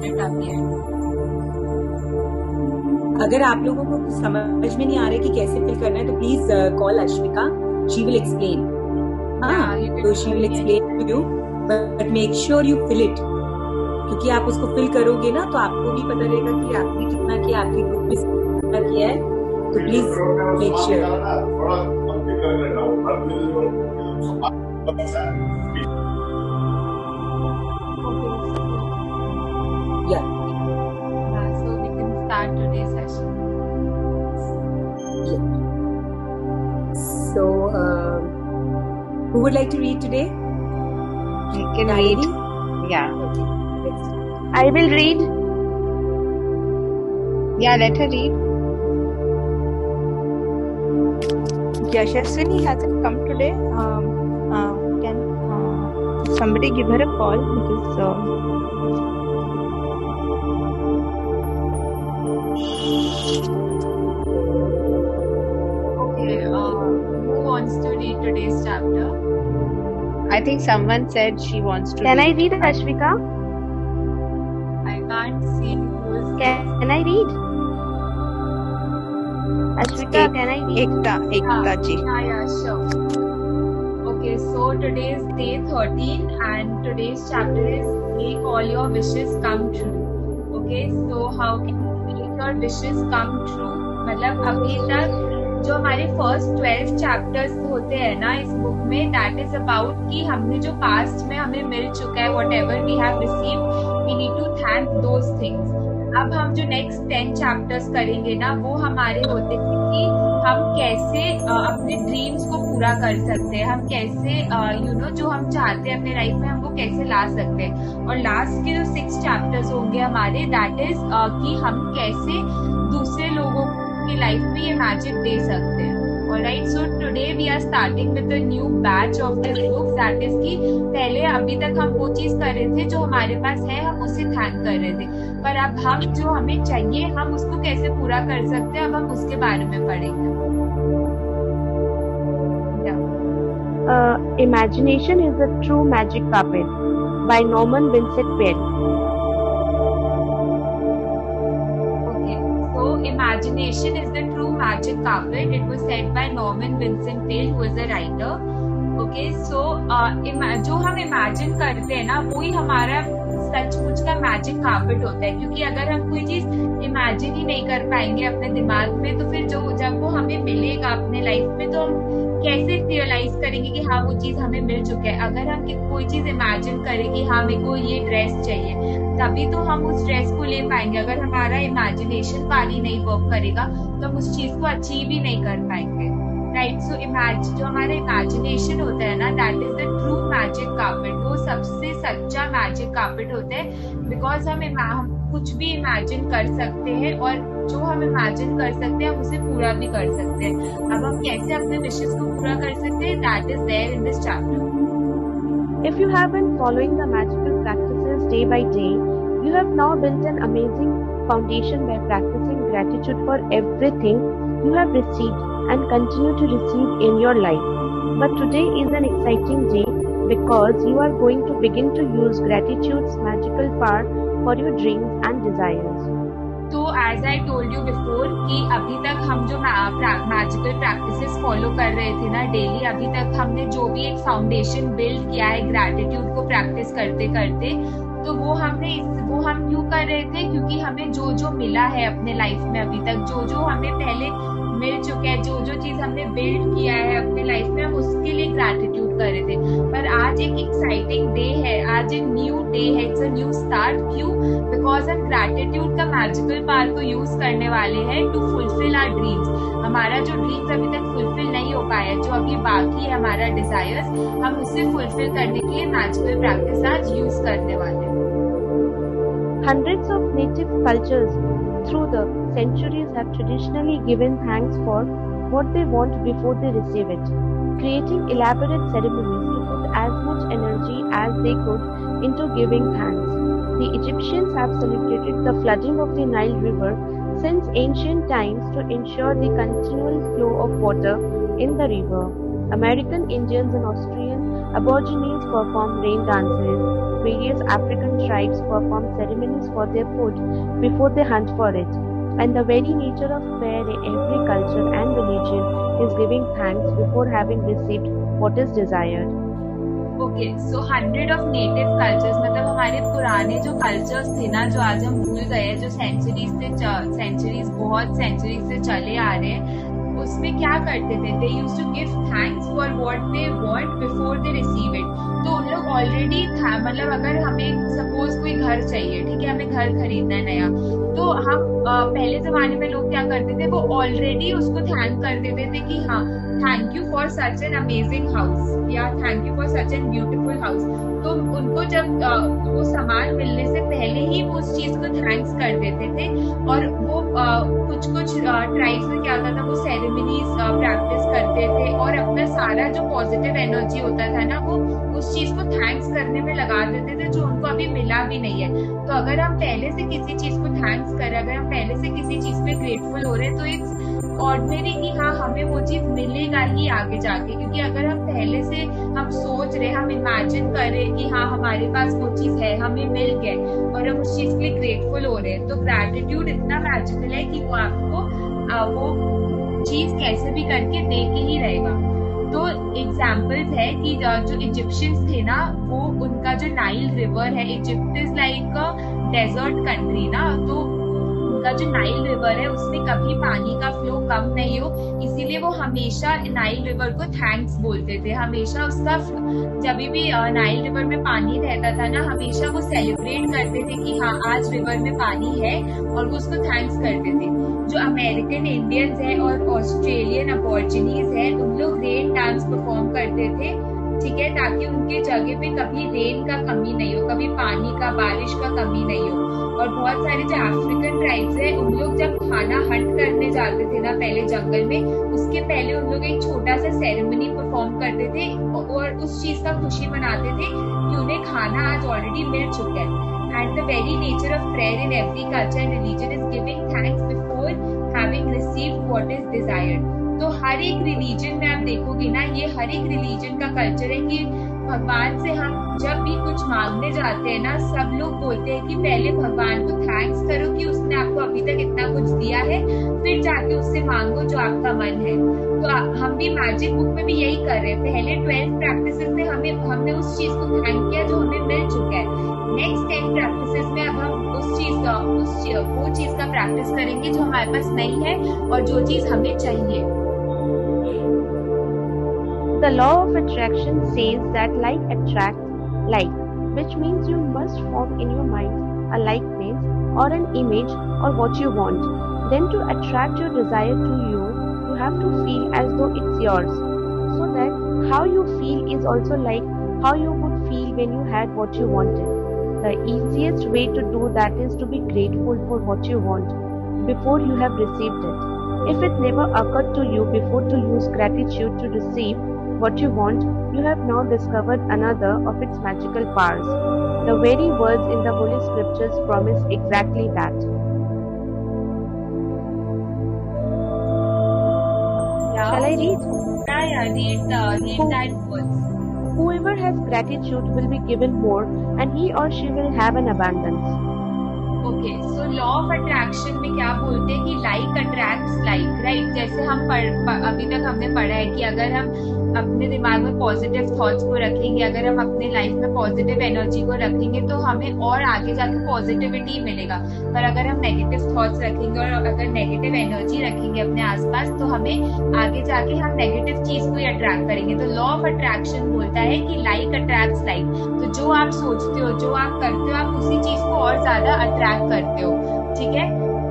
it at the end. अगर आप लोगों को कुछ समझ में नहीं आ रहा है कि कैसे फिल करना है तो please call Ashvika, she will explain. तो she will explain to you, but make sure you fill it, क्योंकि आप उसको फिल करोगे ना तो आपको भी पता रहेगा कि आपने कितना किया, आपकी ग्रुप में कितना किया है. तो प्लीज मेक श्योर. या So we can start today's session. So, who would like to read today? I can read. Yeah. I will read. Yeah, let her read. Yashaswini hasn't come today. Can somebody give her a call because Okay, who wants to read today's chapter? I think someone said she wants to can I read. read, Ashvika? I can't see who is. Can I read? Ashvika, can I read? Ekta ji. Yeah, sure. Okay, so today is day 13 and today's chapter is Make All Your Wishes Come True. Okay, so how can you make your wishes come true? मतलब अभी तक जो हमारे first 12 chapters होते हैं ना इस book में, दैट इज अबाउट कि हमने जो पास्ट में हमें मिल चुका है, whatever we have received, we need to thank those things. अब हम जो नेक्स्ट 10 चैप्टर्स करेंगे ना वो हमारे होते हैं कि हम कैसे अपने ड्रीम्स को पूरा कर सकते हैं, हम कैसे जो हम चाहते हैं अपने लाइफ में हम वो कैसे ला सकते हैं. और लास्ट के जो 6 चैप्टर्स होंगे हमारे, दैट इज कि हम कैसे दूसरे लोगों की लाइफ में ये मैजिक दे सकते हैं. Alright, so today we are starting with the new batch of this book, that is कि पहले अभी तक हम वो चीज कर रहे थे जो हमारे पास है, हम उसे थैंक कर रहे थे, पर अब हम जो हमें चाहिए हम उसको कैसे पूरा कर सकते हैं, अब हम उसके बारे में पढ़ेंगे. Imagination is the true magic carpet by Norman Vincent Peale. Okay, so imagination is the true magic carpet. It was said by Norman Vincent Peale, who is a writer. Okay, so जो हम imagine करते हैं ना वही हमारा सचमुच का magic carpet होता है, क्योंकि अगर हम कोई चीज इमेजिन ही नहीं कर पाएंगे अपने दिमाग में तो फिर जब वो हमें मिलेगा अपने लाइफ में तो हम कैसे रियलाइज करेंगे कि हाँ वो चीज हमें मिल चुका है. अगर हम कोई चीज इमेजिन करें कि हाँ मेरे को ये ड्रेस चाहिए, तभी तो हम उस ड्रेस को ले पाएंगे. अगर हमारा इमेजिनेशन पानी नहीं वर्क करेगा तो हम उस चीज को अचीव ही नहीं कर पाएंगे. राइट, सो जो हमारा इमेजिनेशन होता है ना, that is the true magic carpet. वो सबसे सच्चा मैजिक कार्पेट होता है, बिकॉज हम कुछ भी इमेजिन कर सकते हैं और जो हम इमेजिन कर सकते हैं हम उसे पूरा भी कर सकते हैं. अब हम कैसे अपने विशेस को पूरा कर सकते हैं, that is there in this chapter. If you have been following the magical practices day by day, you have now built an amazing foundation by practicing gratitude for everything you have received and continue to receive in your life. But today is an exciting day because you are going to begin to use gratitude's magical power for your dreams and desires. तो as I told you before कि अभी तक हम जो magical practices follow कर रहे थे ना डेली, अभी तक हमने जो भी एक फाउंडेशन बिल्ड किया है ग्रैटिट्यूड को प्रैक्टिस करते करते, तो वो हम क्यों कर रहे थे, क्योंकि हमें जो जो मिला है अपने लाइफ में अभी तक, जो जो हमें पहले मिल चुका है, जो जो चीज हमने बिल्ड किया है अपने लाइफ में, हम उसके लिए ग्रैटिट्यूड कर रहे थे. पर आज एक एक्साइटिंग डे है, आज एक न्यू डे है, इट्स अ न्यू स्टार्ट. क्यों? बिकॉज हम ग्रैटिट्यूड का मैजिकल पावर को यूज करने वाले हैं टू फुलफिल आवर ड्रीम्स. हमारा जो ड्रीम्स अभी तक फुलफिल नहीं हो पाया, जो अभी बाकी है हमारा डिजायर्स, हम उसे फुलफिल करने के लिए मैजिकल प्रैक्टिस आज यूज करने वाले हैं. Hundreds of native cultures through the centuries have traditionally given thanks for what they want before they receive it, creating elaborate ceremonies to put as much energy as they could into giving thanks. The Egyptians have celebrated the flooding of the Nile River since ancient times to ensure the continual flow of water in the river. American Indians and Austrian Aborigines perform rain dances. Various African tribes perform ceremonies for their food before they hunt for it. And the very nature of prayer in every culture and religion is giving thanks before having received what is desired. Okay so 100 of native cultures, मतलब हमारे पुराने जो cultures थे ना, जो आज हम भूल गए, जो बहुत सेंचुरीज से चले आ रहे हैं, उसमें क्या करते थे, they used to give thanks for what they want before they receive it. तो उन लोग ऑलरेडी था, मतलब अगर हमें सपोज कोई घर चाहिए, ठीक है, हमें घर खरीदना है नया, तो हम पहले जमाने में लोग क्या करते थे, वो ऑलरेडी उसको थैंक कर देते थे कि हाँ thank you for such an amazing house या thank you for such an beautiful house. तो उनको जब वो सामान मिलने से पहले ही वो उस चीज को थैंक्स कर देते थे। और वो कुछ ट्राइब्स में क्या होता था, वो सेरेमनीज प्रैक्टिस करते थे और अपना सारा जो पॉजिटिव एनर्जी होता था ना, वो उस चीज को थैंक्स करने में लगा देते थे, जो उनको अभी मिला भी नहीं है। तो अगर हम पहले से किसी चीज को थैंक्स करें, अगर हम पहले से किसी चीज पे ग्रेटफुल हो रहे हैं, तो एक ऑर्डिनरी कि हाँ हमें वो चीज मिलेगा ही आगे जाके। क्योंकि अगर हम पहले से हम सोच रहे, हम इमेजिन कर रहे कि हाँ हमारे पास वो चीज है, हमें मिल गए और हम उस चीज के लिए ग्रेटफुल हो रहे हैं, तो ग्रैटिट्यूड इतना मैजिकल है कि वो आपको वो चीज कैसे भी करके दे के ही रहेगा। तो एग्जाम्पल्स है कि जो इजिप्शियंस थे ना, वो उनका जो नाइल रिवर है, Egypt is like a desert country ना, तो उनका जो नाइल रिवर है उसमें कभी पानी का फ्लो कम नहीं हो, इसीलिए वो हमेशा नाइल रिवर को थैंक्स बोलते थे। हमेशा उसका जब भी नाइल रिवर में पानी रहता था ना, हमेशा वो सेलिब्रेट करते थे कि हाँ आज रिवर में पानी है, और वो उसको थैंक्स करते थे। जो अमेरिकन इंडियंस है और ऑस्ट्रेलियन अबॉर्जिनीज है, उन लोग रेन डांस परफॉर्म करते थे, ठीक है, ताकि उनके जगह पे कभी रेन का कमी नहीं हो, कभी पानी का, बारिश का कमी नहीं हो। और बहुत सारे जो अफ्रीकन ट्राइब्स है, उन लोग जब खाना हंट करने जाते थे ना पहले जंगल में, उसके पहले उन लोग एक छोटा सा सेरेमनी परफॉर्म करते थे और उस चीज का खुशी मनाते थे कि उन्हें खाना आज ऑलरेडी मिल चुका है। And the very nature of prayer in every culture and religion is giving thanks before having received what is desired. तो हर एक रिलीजन में आप देखोगे ना, ये हर एक रिलीजन का कल्चर है कि भगवान से हम जब भी कुछ मांगने जाते हैं ना, सब लोग बोलते हैं कि पहले भगवान को थैंक्स करो कि उसने आपको अभी तक इतना कुछ दिया है, फिर जाके उससे मांगो जो आपका मन है। तो हम भी मैजिक बुक में भी यही कर रहे हैं, पहले 12 प्रैक्टिसेस में हमने उस चीज को थैंक किया जो हमें मिल चुका है। नेक्स्ट 10 प्रैक्टिसेस में अब हम वो चीज का प्रैक्टिस करेंगे जो हमारे पास नहीं है और जो चीज हमें चाहिए। The law of attraction says that like attracts like, which means you must form in your mind a likeness or an image or what you want. Then to attract your desire to you, you have to feel as though it's yours. So that how you feel is also like how you would feel when you had what you wanted. The easiest way to do that is to be grateful for what you want before you have received it. If it never occurred to you before to use gratitude to receive what you want, you have now discovered another of its magical powers. The very words in the Holy Scriptures promise exactly that. Shall I read? Yeah, read that words. Whoever has gratitude will be given more, and he or she will have an abundance. Okay so law of attraction में क्या बोलते हैं कि like attracts like, right. जैसे हम अभी तक हमने पढ़ा है कि अगर हम अपने दिमाग में पॉजिटिव थॉट्स को रखेंगे, अगर हम अपने लाइफ में पॉजिटिव एनर्जी को रखेंगे, तो हमें और आगे जाके पॉजिटिविटी मिलेगा। पर अगर हम नेगेटिव थॉट्स रखेंगे और अगर नेगेटिव एनर्जी रखेंगे अपने आसपास, तो हमें आगे जाके हम नेगेटिव चीज को ही अट्रैक्ट करेंगे। तो लॉ ऑफ अट्रैक्शन बोलता है कि लाइक अट्रैक्ट्स लाइक, तो जो आप सोचते हो, जो आप करते हो, आप उसी चीज को और ज्यादा अट्रैक्ट करते हो, ठीक है।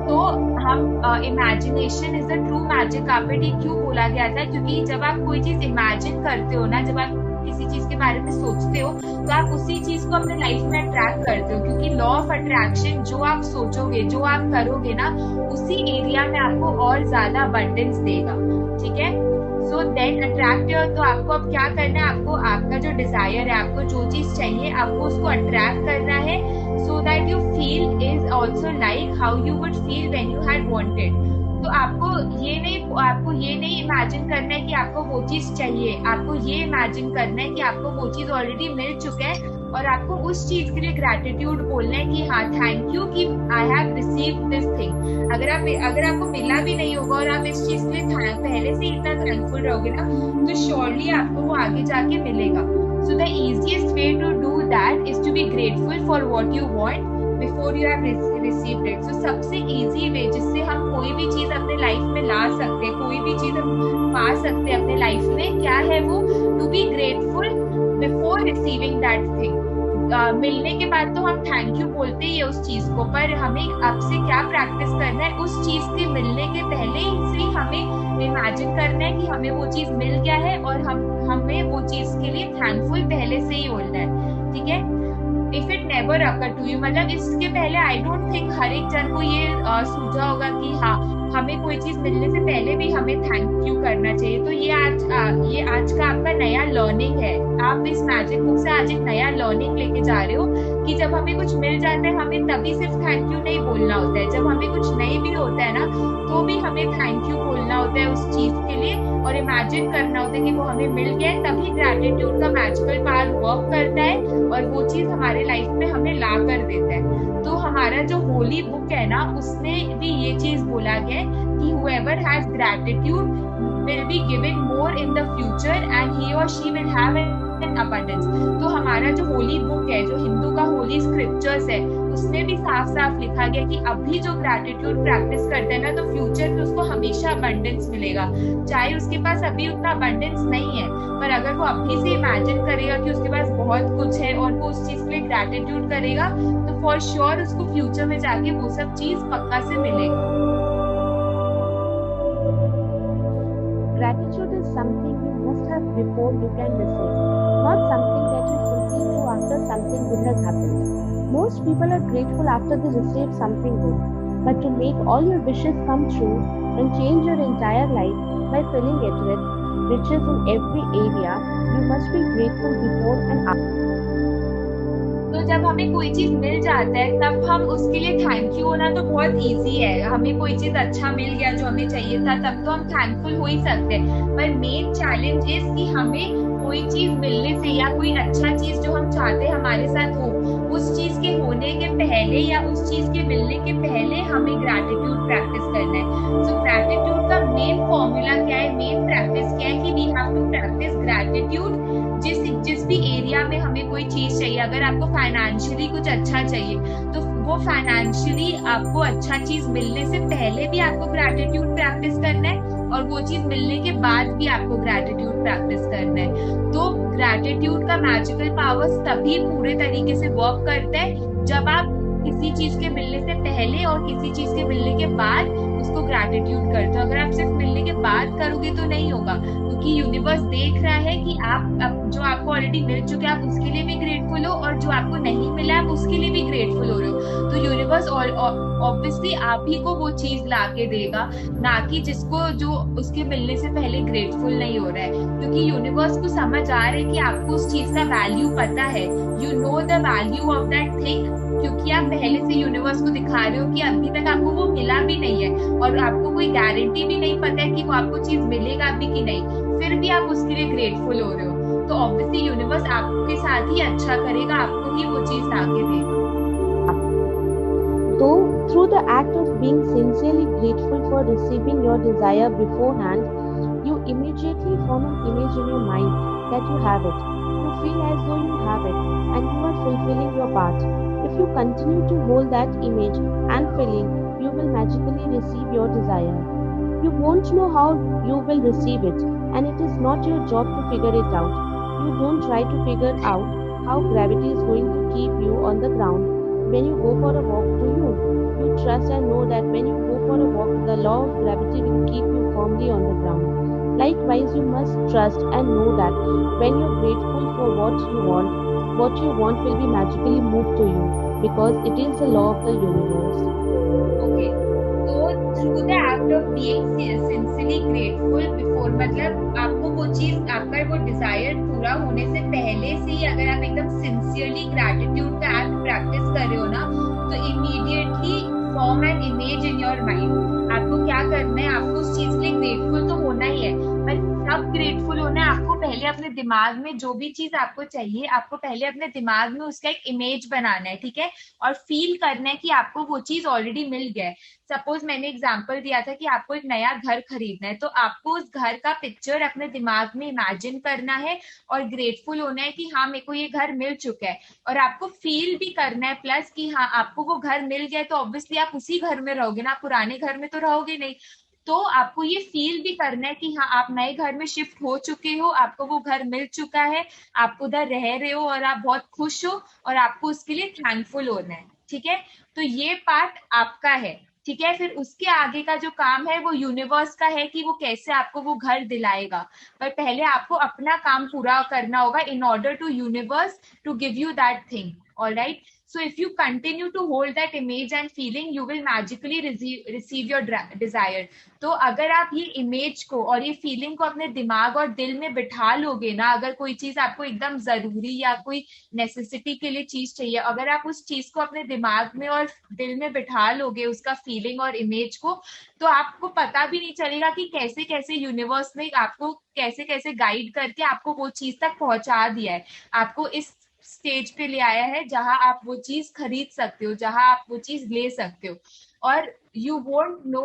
तो हम imagination is the true magic carpet, ये क्यों बोला गया था? क्योंकि जब आप कोई चीज इमेजिन करते हो ना, जब आप किसी चीज के बारे में सोचते हो, तो आप उसी चीज को अपने लाइफ में अट्रैक्ट करते हो। क्योंकि लॉ ऑफ अट्रैक्शन, जो आप सोचोगे, जो आप करोगे ना, उसी एरिया में आपको और ज्यादा अबंडेंस देगा, ठीक है। सो देन अट्रैक्ट योर, तो आपको अब क्या करना है, आपको आपका जो डिजायर है, आपको जो चीज चाहिए, आपको उसको अट्रैक्ट करना है, so that you feel is also like how you would feel when you had wanted. तो आपको ये नहीं इमेजिन करना है कि आपको वो चीज चाहिए, आपको ये इमेजिन करना है कि आपको वो चीज ऑलरेडी मिल चुका है और आपको उस चीज के लिए ग्रैटिट्यूड बोलना है कि हाँ थैंक यू कि I have received this thing. अगर आपको मिला भी नहीं होगा और आप इस चीज के लिए पहले से इतना थैंकफुल रहोगे ना, तो श्योरली आपको वो आगे जाके मिलेगा। So the easiest way to do that is to be grateful for what you want before you have received it. So सबसे इजी वे जिससे हम कोई भी चीज अपने लाइफ में ला सकते हैं, कोई भी चीज हम पा सकते हैं अपने लाइफ में, क्या है वो? To be grateful before receiving that thing. मिलने के बाद तो हम थैंक यू बोलते ही है उस चीज को, पर हमें अब से क्या प्रैक्टिस करना है, उस चीज के मिलने के पहले से हमें इमेजिन करना है कि हमें वो चीज मिल गया है और हमें वो चीज के लिए थैंकफुल पहले से ही बोलना है, ठीक है? If it never occur to you, मतलब इसके पहले आई डोंट थिंक हर एक जन को ये सूझा होगा कि हाँ हमें कोई चीज मिलने से पहले भी हमें थैंक यू करना चाहिए। तो ये आज का आपका नया लर्निंग है। आप इस मैजिक बुक से आज एक नया लर्निंग लेके जा रहे हो कि जब हमें कुछ मिल जाता है हमें तभी सिर्फ थैंक यू नहीं बोलना होता है, जब हमें कुछ नहीं भी होता है ना तो भी हमें थैंक यू बोलना होता है उस चीज के लिए और इमेजिन करना होता है कि वो हमें मिल गया है। तभी ग्रैटिट्यूड का मैजिकल पावर वर्क करता है और वो चीज हमारे लाइफ में हमें ला कर देता है। तो हमारा जो होली बुक है ना उसमें भी ये चीज बोला गया है कि whoever has gratitude will be given more in the future and he or she will have an abundance। तो हमारा जो होली बुक है, जो हिंदू का होली स्क्रिप्चर्स है, उसमें भी साफ साफ लिखा गया कि अभी जो ग्रैटिट्यूड प्रैक्टिस करते हैं ना तो फ्यूचर में उसको हमेशा अबंडेंस मिलेगा। चाहे उसके पास अभी उतना अबंडेंस नहीं है, पर अगर वो अभी से इमेजिन करेगा कि उसके पास बहुत कुछ है और वो उस चीज के लिए ग्रैटिट्यूड करेगा तो फॉर श्योर उसको फ्यूचर में जाके वो सब चीज पक्का से मिलेगा। Gratitude is something you must have before you can receive, not something that you simply do after something good has happened. Most people are grateful after they receive something good, but to make all your wishes come true and change your entire life by filling it with riches in every area, you must be grateful before and after. तो जब हमें कोई चीज मिल जाता है तब हम उसके लिए थैंक यू होना तो बहुत इजी है। हमें कोई चीज अच्छा मिल गया जो हमें चाहिए था तब तो हम थैंकफुल हो ही सकते हैं, पर मेन चैलेंज इज कि हमें कोई चीज मिलने से या कोई अच्छा चीज जो हम चाहते हैं हमारे साथ हो, उस चीज के होने के पहले या उस चीज के मिलने के पहले हमें ग्रैटिट्यूड प्रैक्टिस करना है। सो ग्रैटिट्यूड का मेन फॉर्मूला क्या है, मेन प्रैक्टिस क्या है कि we have to practice gratitude जिस भी एरिया में हमें कोई चीज चाहिए। अगर आपको फाइनेंशियली कुछ अच्छा चाहिए तो वो फाइनेंशियली आपको अच्छा चीज मिलने से पहले भी आपको ग्रैटिट्यूड प्रैक्टिस करना है और वो चीज मिलने के बाद भी आपको ग्रैटिट्यूड प्रैक्टिस करना है। तो ग्रैटिट्यूड का मैजिकल पावर्स तभी पूरे तरीके से वर्क करता है जब आप किसी चीज के मिलने से पहले और किसी चीज के मिलने के बाद उसको ग्रैटिट्यूड करते हो। अगर आप सिर्फ मिलने के बाद करोगे तो नहीं होगा, क्योंकि यूनिवर्स देख रहा है कि आप जो आपको ऑलरेडी मिल चुके हैं आप उसके लिए भी ग्रेटफुल हो और जो आपको नहीं मिला आप उसके लिए भी ग्रेटफुल हो रहे हो। तो यूनिवर्स ऑब्वियसली आप ही को वो चीज ला के देगा, ना कि जिसको जो उसके मिलने से पहले ग्रेटफुल नहीं हो रहा है, क्योंकि यूनिवर्स को समझ आ रहा है कि आपको उस चीज का वैल्यू पता है। You know the value of that thing, क्योंकि आप पहले से यूनिवर्स को दिखा रहे हो कि अभी तक आपको वो मिला भी नहीं है और आपको कोई गारंटी भी नहीं पता है कि वो आपको चीज मिलेगा भी कि नहीं, फिर भी आप उसके लिए ग्रेटफुल हो रहे हो। तो ऑब्वियसली यूनिवर्स आपके साथ ही अच्छा करेगा, आपको ही वो चीज लाके देगा। So, through the act of being sincerely grateful for receiving your desire beforehand, you immediately form an image in your mind that you have it. You feel as though you have it and you are fulfilling your part. If you continue to hold that image and feeling, you will magically receive your desire. You won't know how you will receive it, and it is not your job to figure it out. You don't try to figure out how gravity is going to keep you on the ground when you go for a walk, do you? You trust and know that when you go for a walk, the law of gravity will keep you firmly on the ground. Likewise, you must trust and know that when you're grateful for what you want will be magically moved to you, because it is the law of the universe. Okay. So through the act of being sincerely grateful before, मतलब आपको वो चीज आपका वो Dzire पूरा होने से पहले से ही अगर आप एकदम सिंसियरली ग्रैटिट्यूड का एक्ट प्रैक्टिस कर रहे हो ना, तो immediately form an image in your mind. आपको क्या करना है, आपको उस चीज के लिए ग्रेटफुल तो होना ही है, पर सब ग्रेटफुल होना है आपको पहले अपने दिमाग में जो भी चीज आपको चाहिए, आपको पहले अपने दिमाग में उसका एक इमेज बनाना है, ठीक है, और फील करना है कि आपको वो चीज ऑलरेडी मिल गया है. सपोज मैंने एग्जांपल दिया था कि आपको एक नया घर खरीदना है, तो आपको उस घर का पिक्चर अपने दिमाग में इमेजिन करना है और ग्रेटफुल होना है कि हाँ मेरे को ये घर मिल चुका है, और आपको फील भी करना है प्लस कि हाँ आपको वो घर मिल गया है, तो ऑब्वियसली आप उसी घर में रहोगे ना, पुराने घर में तो रहोगे नहीं. तो आपको ये फील भी करना है कि हाँ आप नए घर में शिफ्ट हो चुके हो, आपको वो घर मिल चुका है, आप उधर रह रहे हो और आप बहुत खुश हो और आपको उसके लिए थैंकफुल होना है, ठीक है. तो ये पार्ट आपका है, ठीक है. फिर उसके आगे का जो काम है वो यूनिवर्स का है कि वो कैसे आपको वो घर दिलाएगा, पर पहले आपको अपना काम पूरा करना होगा in order to universe to give you that thing. Alright, so if you continue to hold that image and feeling, you will magically receive your desire. तो अगर आप ये इमेज को और ये फीलिंग को अपने दिमाग और दिल में बिठा लोगे ना, अगर कोई चीज आपको एकदम जरूरी या कोई नेसेसिटी के लिए चीज चाहिए, अगर आप उस चीज को अपने दिमाग में और दिल में बिठा लोगे, उसका फीलिंग और इमेज को, तो आपको पता भी नहीं चलेगा कि कैसे कैसे यूनिवर्स ने आपको कैसे कैसे गाइड करके आपको वो चीज तक पहुंचा दिया है, आपको इस स्टेज पे ले आया है जहां आप वो चीज खरीद सकते हो, जहां आप वो चीज ले सकते हो. और यू वोंट नो,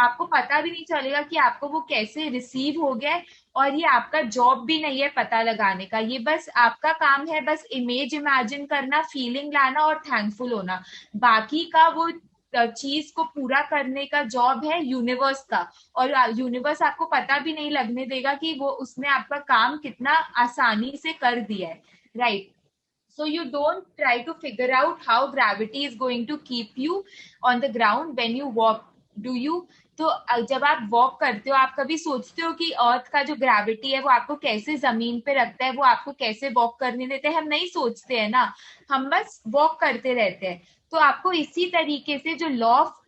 आपको पता भी नहीं चलेगा कि आपको वो कैसे रिसीव हो गया है, और ये आपका जॉब भी नहीं है पता लगाने का, ये बस आपका काम है, बस इमेज इमेजिन करना, फीलिंग लाना और थैंकफुल होना. बाकी का वो चीज को पूरा करने का जॉब है यूनिवर्स का, और यूनिवर्स आपको पता भी नहीं लगने देगा कि वो उसने आपका काम कितना आसानी से कर दिया है. Right, so you don't try to figure out how gravity is going to keep you on the ground when you walk, do you? तो जब आप वॉक करते हो, आप कभी सोचते हो कि अर्थ का जो ग्रेविटी है वो आपको कैसे जमीन पे रखता है, वो आपको कैसे वॉक करने देते हैं? हम नहीं सोचते हैं ना, हम बस वॉक करते रहते हैं. तो आपको इसी तरीके से जो लॉ ऑफ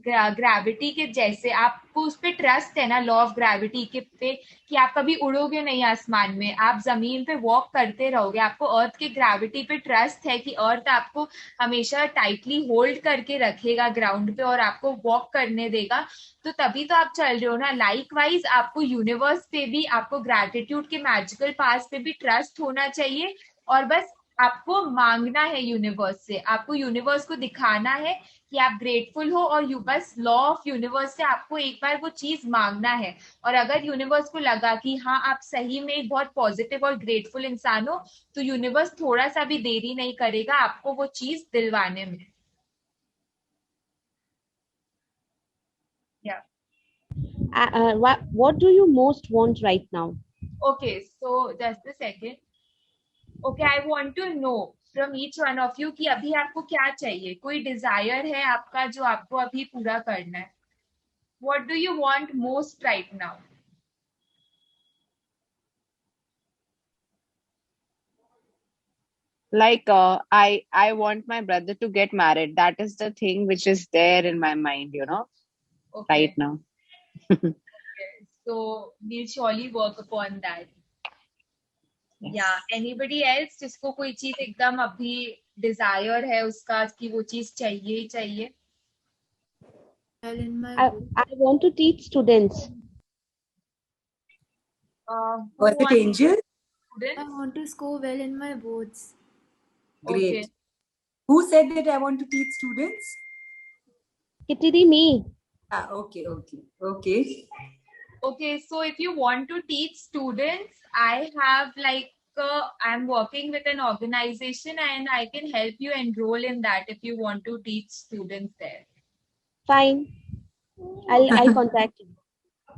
ग्रेविटी के जैसे आपको उस पर ट्रस्ट है ना, लॉ ऑफ ग्रेविटी के पे, कि आप कभी उड़ोगे नहीं आसमान में, आप जमीन पे वॉक करते रहोगे, आपको अर्थ के ग्रेविटी पे ट्रस्ट है कि अर्थ आपको हमेशा टाइटली होल्ड करके रखेगा ग्राउंड पे और आपको वॉक करने देगा, तो तभी तो आप चल रहे हो ना. लाइकवाइज आपको यूनिवर्स पे भी, आपको ग्रैटिट्यूड के मैजिकल पास पे भी ट्रस्ट होना चाहिए, और बस आपको मांगना है यूनिवर्स से, आपको यूनिवर्स को दिखाना है कि आप ग्रेटफुल हो, और बस लॉ ऑफ यूनिवर्स से आपको एक बार वो चीज मांगना है. और अगर यूनिवर्स को लगा कि हाँ आप सही में एक बहुत पॉजिटिव और ग्रेटफुल इंसान हो, तो यूनिवर्स थोड़ा सा भी देरी नहीं करेगा आपको वो चीज दिलवाने में. Yeah. What do you most want right now? Okay, so just a second. Okay, I want to know from each one of you कि अभी आपको क्या चाहिए, कोई डिजायर है आपका जो आपको अभी पूरा करना है. What do you want most right now? Like I want my brother to get married. That is the thing which is there in my mind, Okay. right now. Okay. So we'll surely work upon that. Yes. Yeah. Anybody else जिसको कोई चीज एकदम अभी Dzire है उसका कि वो चीज चाहिए ही चाहिए? Well in my I want to teach students. Was it Angel? I want to score well in my boards. Great. Okay. Who said that I want to teach students? Kitty, me. Okay. Okay, so if you want to teach students, I have I'm working with an organization and I can help you enroll in that if you want to teach students there. Fine. I'll contact you.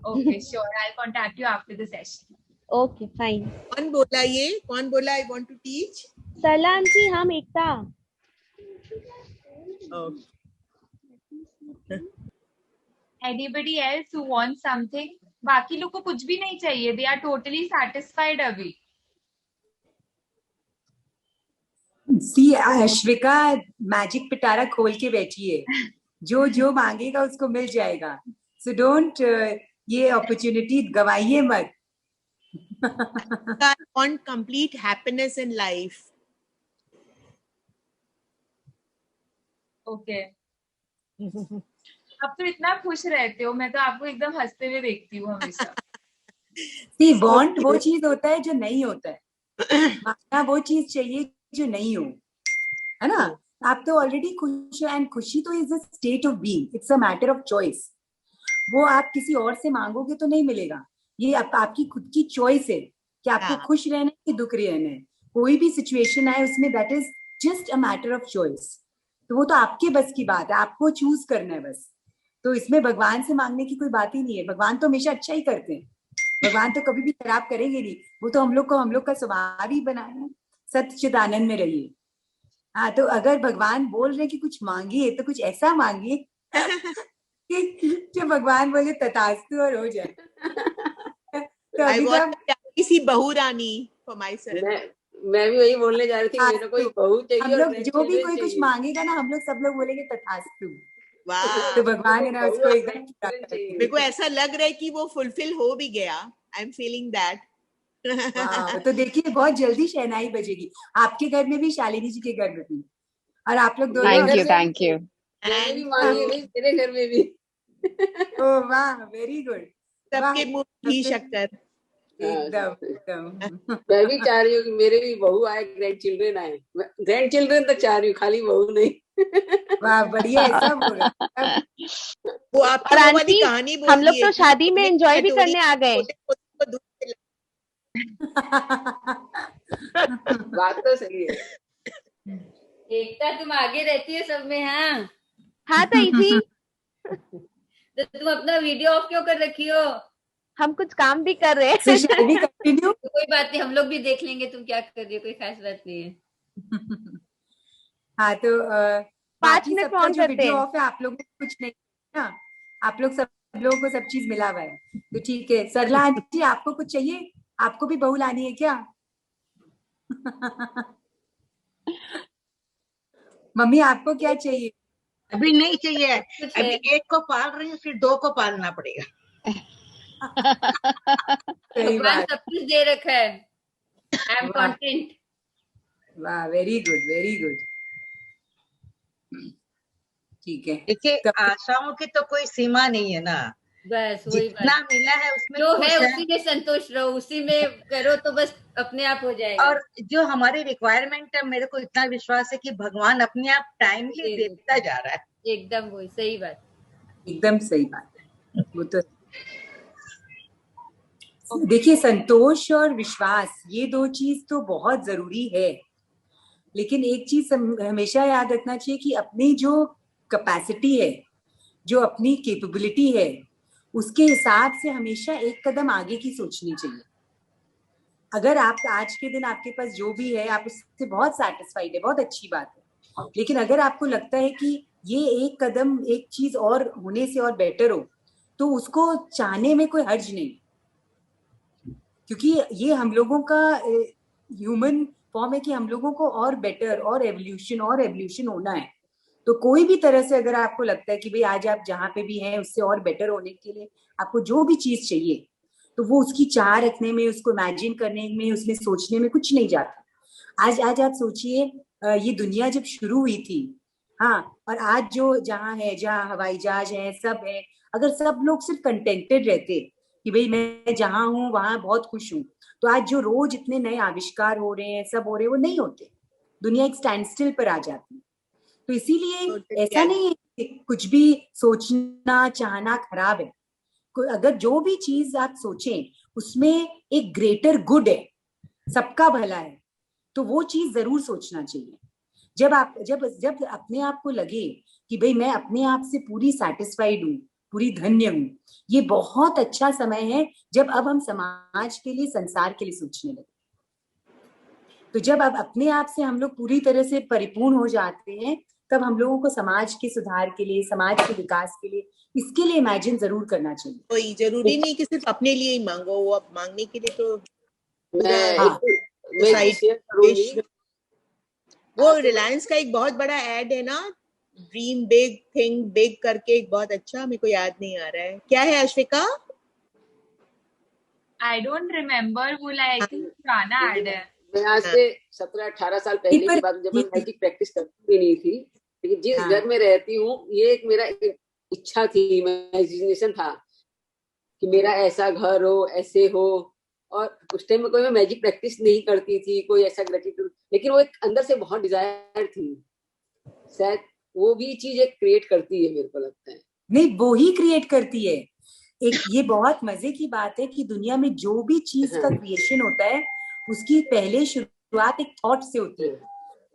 Okay, sure. I'll contact you after the session. Okay, fine. कौन बोला I want to teach? Sarla aunty, हम Ekta. Anybody else who wants something? बाकी लोग को कुछ भी नहीं चाहिए. They are totally satisfied अभी. See, अश्विका मैजिक पिटारा खोल के बैठी है. जो मांगेगा उसको मिल जाएगा. So don't ये opportunity गवाइए मत. I want complete happiness in life. Okay. आप तो इतना खुश रहते हो, मैं तो आपको एकदम हंसते हुए देखती हूँ हमेशा। सी वांट वो चीज होता है जो नहीं होता है, मांगना वो चीज चाहिए जो नहीं हो, है ना? आप तो ऑलरेडी खुश हो, एंड खुशी तो is a state of being, it's a matter of choice. वो आप किसी और से मांगोगे तो नहीं मिलेगा, ये आपकी खुद की चॉइस है कि आपको खुश रहना है कि दुख रहना है। कोई भी सिचुएशन आए उसमें, that is just a matter of choice. तो वो तो आपके बस की बात है, आपको चूज करना है बस। तो इसमें भगवान से मांगने की कोई बात ही नहीं है, भगवान तो हमेशा अच्छा ही करते हैं, भगवान तो कभी भी खराब करेंगे नहीं। वो तो हम लोग का स्वभाव ही बनाया है, सत्य चित आनंद में रहिए। हाँ, तो अगर भगवान बोल रहे हैं कि कुछ मांगिए तो कुछ ऐसा मांगिए जो भगवान बोले तथास्तु और हो जाए। तो I अभी want तो a सी बहू रानी for myself. मैं भी वही बोलने जा रही थी, मेरे को बहू चाहिए हम और लोग जो भी कोई कुछ मांगेगा ना, हम लोग सब लोग बोलेंगे तथास्तु। तो भगवान है ना, उसको एकदम मेरे को ऐसा लग रहा है कि वो फुलफिल हो भी गया। I am feeling that. तो देखिए बहुत जल्दी शहनाई बजेगी आपके घर में भी, शालिनी जी के घर में भी, और आप लोग दोनों। थैंक यू मैंने भी मांगी भाई, मेरे घर में भी। ओह वाह, वेरी गुड। सबके मुंह घी शक्कर। एकदम मैं भी चाह रही हूँ कि मेरे भी बहू आए, ग्रैंड चिल्ड्रन आए। ग्रैंड चिल्ड्रन तक चाह रही हूँ, खाली बहू नहीं। वाह, बढ़िया है, सब होगा। वो आपको वो वाली कहानी बोल हम लोग तो शादी में एंजॉय भी करने आ गए। बात तो सही है। एकता, तुम आगे रहती है सब में। हाँ ताई जी। तो तुम अपना वीडियो ऑफ क्यों कर रखी हो? हम कुछ काम भी कर रहे हैं। शादी कंटिन्यू। कोई बात नहीं, हम लोग भी देख लेंगे तुम क्या कर रही हो, कोई खास बात नहीं है। हाँ, तो 5 मिनट सबका ऑन जो करते वीडियो हैं। ऑफ है, आप लोग कुछ नहीं ना, आप लोग सब लोगों को सब चीज मिला हुआ है, तो ठीक है। सरला आंटी, आपको कुछ चाहिए? आपको भी बहू लानी है क्या? मम्मी, आपको क्या चाहिए? अभी नहीं चाहिए, अभी एक को पाल रही हूँ, फिर 2 को पालना पड़ेगा। भगवान सब कुछ दे रखा है। I am content. वाह, वेरी गुड, वेरी गुड। ठीक है, देखिए आशाओं की तो कोई सीमा नहीं है ना, बस वही जितना मिला है उसमें जो है उसी में संतुष्ट रहो, उसी में करो तो बस अपने आप हो जाएगा। और जो हमारी रिक्वायरमेंट है, मेरे को इतना विश्वास है कि भगवान अपने आप टाइम ही देता जा रहा है। एकदम वही सही बात, एकदम सही बात है। वो तो देखिए, संतोष और विश्वास, ये 2 चीज तो बहुत जरूरी है, लेकिन एक चीज हमेशा याद रखना चाहिए कि अपनी जो कैपेसिटी है, जो अपनी कैपेबिलिटी है, उसके हिसाब से हमेशा एक कदम आगे की सोचनी चाहिए। अगर आप आज के दिन आपके पास जो भी है, आप उससे बहुत सेटिस्फाइड है, बहुत अच्छी बात है, लेकिन अगर आपको लगता है कि ये एक कदम, एक चीज और होने से और बेटर हो, तो उसको चाहने में कोई हर्ज नहीं, क्योंकि ये हम लोगों का ह्यूमन फॉर्म है कि हम लोगों को और बेटर और एवोल्यूशन होना है। तो कोई भी तरह से अगर आपको लगता है कि भाई आज आप जहाँ पे भी हैं उससे और बेटर होने के लिए आपको जो भी चीज चाहिए, तो वो उसकी चाह रखने में, उसको इमेजिन करने में, उसमें सोचने में कुछ नहीं जाता। आज आप सोचिए, ये दुनिया जब शुरू हुई थी, हाँ, और आज जो जहाँ है, जहाँ हवाई जहाज है, सब है, अगर सब लोग सिर्फ कंटेंटेड रहते कि भाई मैं जहाँ हूँ वहां बहुत खुश हूँ, तो आज जो रोज इतने नए आविष्कार हो रहे हैं, सब हो रहे हैं, वो नहीं होते, दुनिया एक स्टैंड स्टिल पर आ जाती। तो इसीलिए ऐसा नहीं है कि कुछ भी सोचना चाहना खराब है। अगर जो भी चीज आप सोचें उसमें एक ग्रेटर गुड है, सबका भला है, तो वो चीज जरूर सोचना चाहिए। जब अपने आप को लगे कि भाई मैं अपने आप से पूरी सेटिस्फाइड हूँ, पूरी धन्य हूँ, ये बहुत अच्छा समय है जब अब हम समाज के लिए, संसार के लिए सोचने लगे। तो जब अब अपने आप से हम लोग पूरी तरह से परिपूर्ण हो जाते हैं, तब हम लोगों को समाज के सुधार के लिए, समाज के विकास के लिए, इसके लिए इमेजिन जरूर करना चाहिए। कोई जरूरी नहीं कि सिर्फ अपने लिए ही मांगो, वो अब मांगने के लिए तो वो रिलायंस का एक बहुत बड़ा एड है ना, ड्रीम बिग थिंक बिग करके, एक बहुत अच्छा, मेरे को याद नहीं आ रहा है क्या है अश्विका। आई डोंट रिमेम्बर, वो लाइक पुराना एड है। मैं आज से 17-18 साल पहले की बात, जब मैं मैजिक प्रैक्टिस करती भी नहीं थी, लेकिन जिस हाँ। घर में रहती हूँ, ये एक मेरा इच्छा थी, इमेजिनेशन था कि मेरा ऐसा घर हो, ऐसे हो। और उस टाइम में कोई मैं मैजिक प्रैक्टिस नहीं करती थी, कोई ऐसा ग्रेटिट्यूड, लेकिन वो एक अंदर से बहुत डिजायर थी। शायद वो भी चीज एक क्रिएट करती है, मेरे को लगता है। नहीं, वो ही क्रिएट करती है। एक ये बहुत मजे की बात है कि दुनिया में जो भी चीज का क्रिएशन होता है, उसकी पहले शुरुआत एक थॉट से होती है।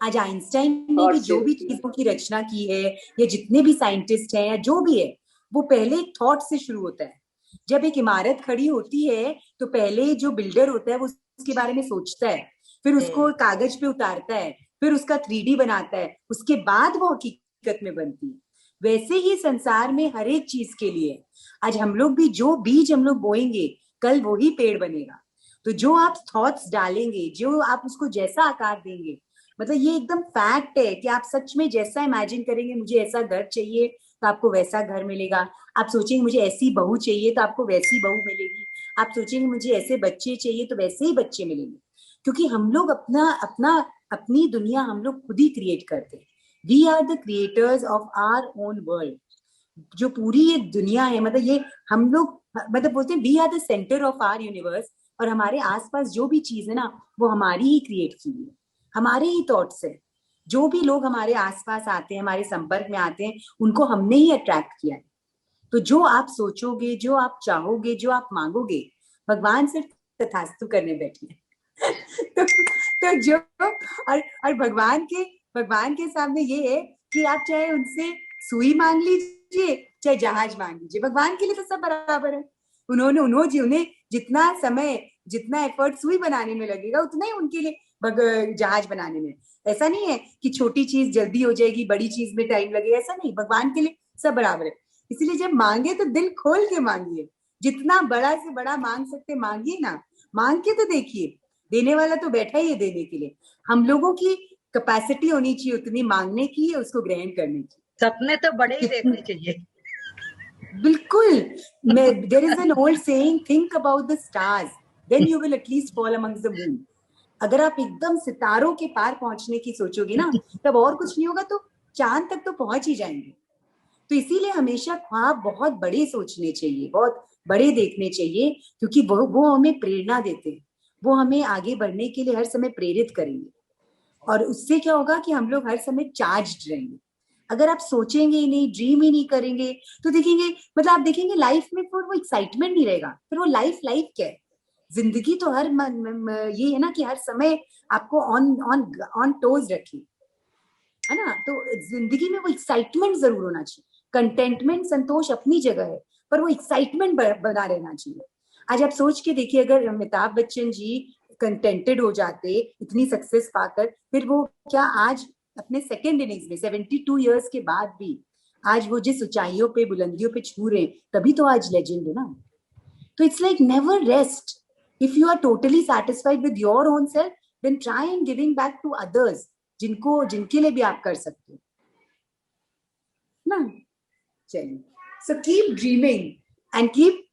आज आइंस्टाइन ने भी जो भी चीजों की रचना की है, या जितने भी साइंटिस्ट हैं या जो भी है, वो पहले एक थॉट से शुरू होता है। जब एक इमारत खड़ी होती है तो पहले जो बिल्डर होता है वो उसके बारे में सोचता है, फिर उसको कागज पे उतारता है, फिर उसका 3D बनाता है, उसके बाद वो हकीकत में बनती है। वैसे ही संसार में हर एक चीज के लिए आज हम लोग भी जो बीज हम लोग बोएंगे, कल वो ही पेड़ बनेगा। तो जो आप थॉट्स डालेंगे, जो आप उसको जैसा आकार देंगे, मतलब ये एकदम फैक्ट है कि आप सच में जैसा इमेजिन करेंगे, मुझे ऐसा घर चाहिए तो आपको वैसा घर मिलेगा। आप सोचेंगे मुझे ऐसी बहू चाहिए तो आपको वैसी बहू मिलेगी। आप सोचेंगे मुझे ऐसे बच्चे चाहिए तो वैसे ही बच्चे मिलेंगे। क्योंकि हम लोग अपनी दुनिया हम लोग खुद ही क्रिएट करते हैं। We are the creators of our own world. जो पूरी ये दुनिया है, मतलब ये हम लोग, मतलब बोलते हैं we are the centre of our universe. और हमारे आसपास जो भी चीज है ना, वो हमारी ही क्रिएट की हुई है, हमारे ही थॉट्स है। जो भी लोग हमारे आसपास आते हैं, हमारे संपर्क में आते हैं, उनको हमने ही अट्रैक्ट किया है। तो जो आप सोचोगे, जो आप चाहोगे, जो आप मांगोगे, भगवान सिर्फ तथास्तु करने बैठे हैं। तो जो और भगवान के सामने ये है कि आप चाहे उनसे सुई मांग लीजिए, चाहे जहाज मांग लीजिए, भगवान के लिए तो सब बराबर है। उन्हें जितना समय, जितना एफर्ट सुई बनाने में लगेगा, उतना ही उनके लिए जहाज बनाने में। ऐसा नहीं है कि छोटी चीज जल्दी हो जाएगी, बड़ी चीज में टाइम लगेगा, ऐसा नहीं। भगवान के लिए सब बराबर है। इसलिए जब मांगे तो दिल खोल के मांगिए। जितना बड़ा से बड़ा मांग सकते मांगिए ना, मांग के तो देखिए, देने वाला तो बैठा ही है देने के लिए। हम लोगों की कैपेसिटी होनी चाहिए उतनी मांगने की, उसको ग्रहण करने की। सपने तो बड़े ही देखने चाहिए। बिल्कुल। There is an old saying, think about the stars, then you will at least fall amongst the moon. अगर आप एकदम सितारों के पार पहुंचने की सोचोगे ना, तब और कुछ नहीं होगा, तो चांद तक तो पहुंच ही जाएंगे। तो इसीलिए हमेशा ख्वाब बहुत बड़े सोचने चाहिए, बहुत बड़े देखने चाहिए, क्योंकि वो हमें प्रेरणा देते हैं, वो हमें आगे बढ़ने के लिए हर समय प्रेरित करेंगे। और उससे क्या होगा कि हम लोग हर समय चार्ज्ड रहेंगे। अगर आप सोचेंगे ही नहीं, ड्रीम ही नहीं करेंगे, तो देखेंगे, मतलब आप देखेंगे लाइफ में फिर वो एक्साइटमेंट नहीं रहेगा। फिर वो लाइफ क्या है? जिंदगी तो ये है ना कि हर समय आपको ऑन टोज रखे, है ना। तो जिंदगी में वो एक्साइटमेंट जरूर होना चाहिए। कंटेंटमेंट, संतोष अपनी जगह है, पर वो एक्साइटमेंट बना रहना चाहिए। आज आप सोच के देखिए, अगर अमिताभ बच्चन जी कंटेंटेड हो जाते इतनी सक्सेस पाकर, फिर वो क्या आज अपने सेकेंड इनिंग्स में 72 इयर्स के बाद भी आज वो जिस ऊंचाइयों पे, बुलंदियों पे छू रहे, तभी तो आज लेजेंड है ना। तो it's like never rest. If you are totally satisfied with your own self, then try and giving back to others, जिनके लिए भी आप कर सकते हो ना। चलिए, so keep dreaming and keep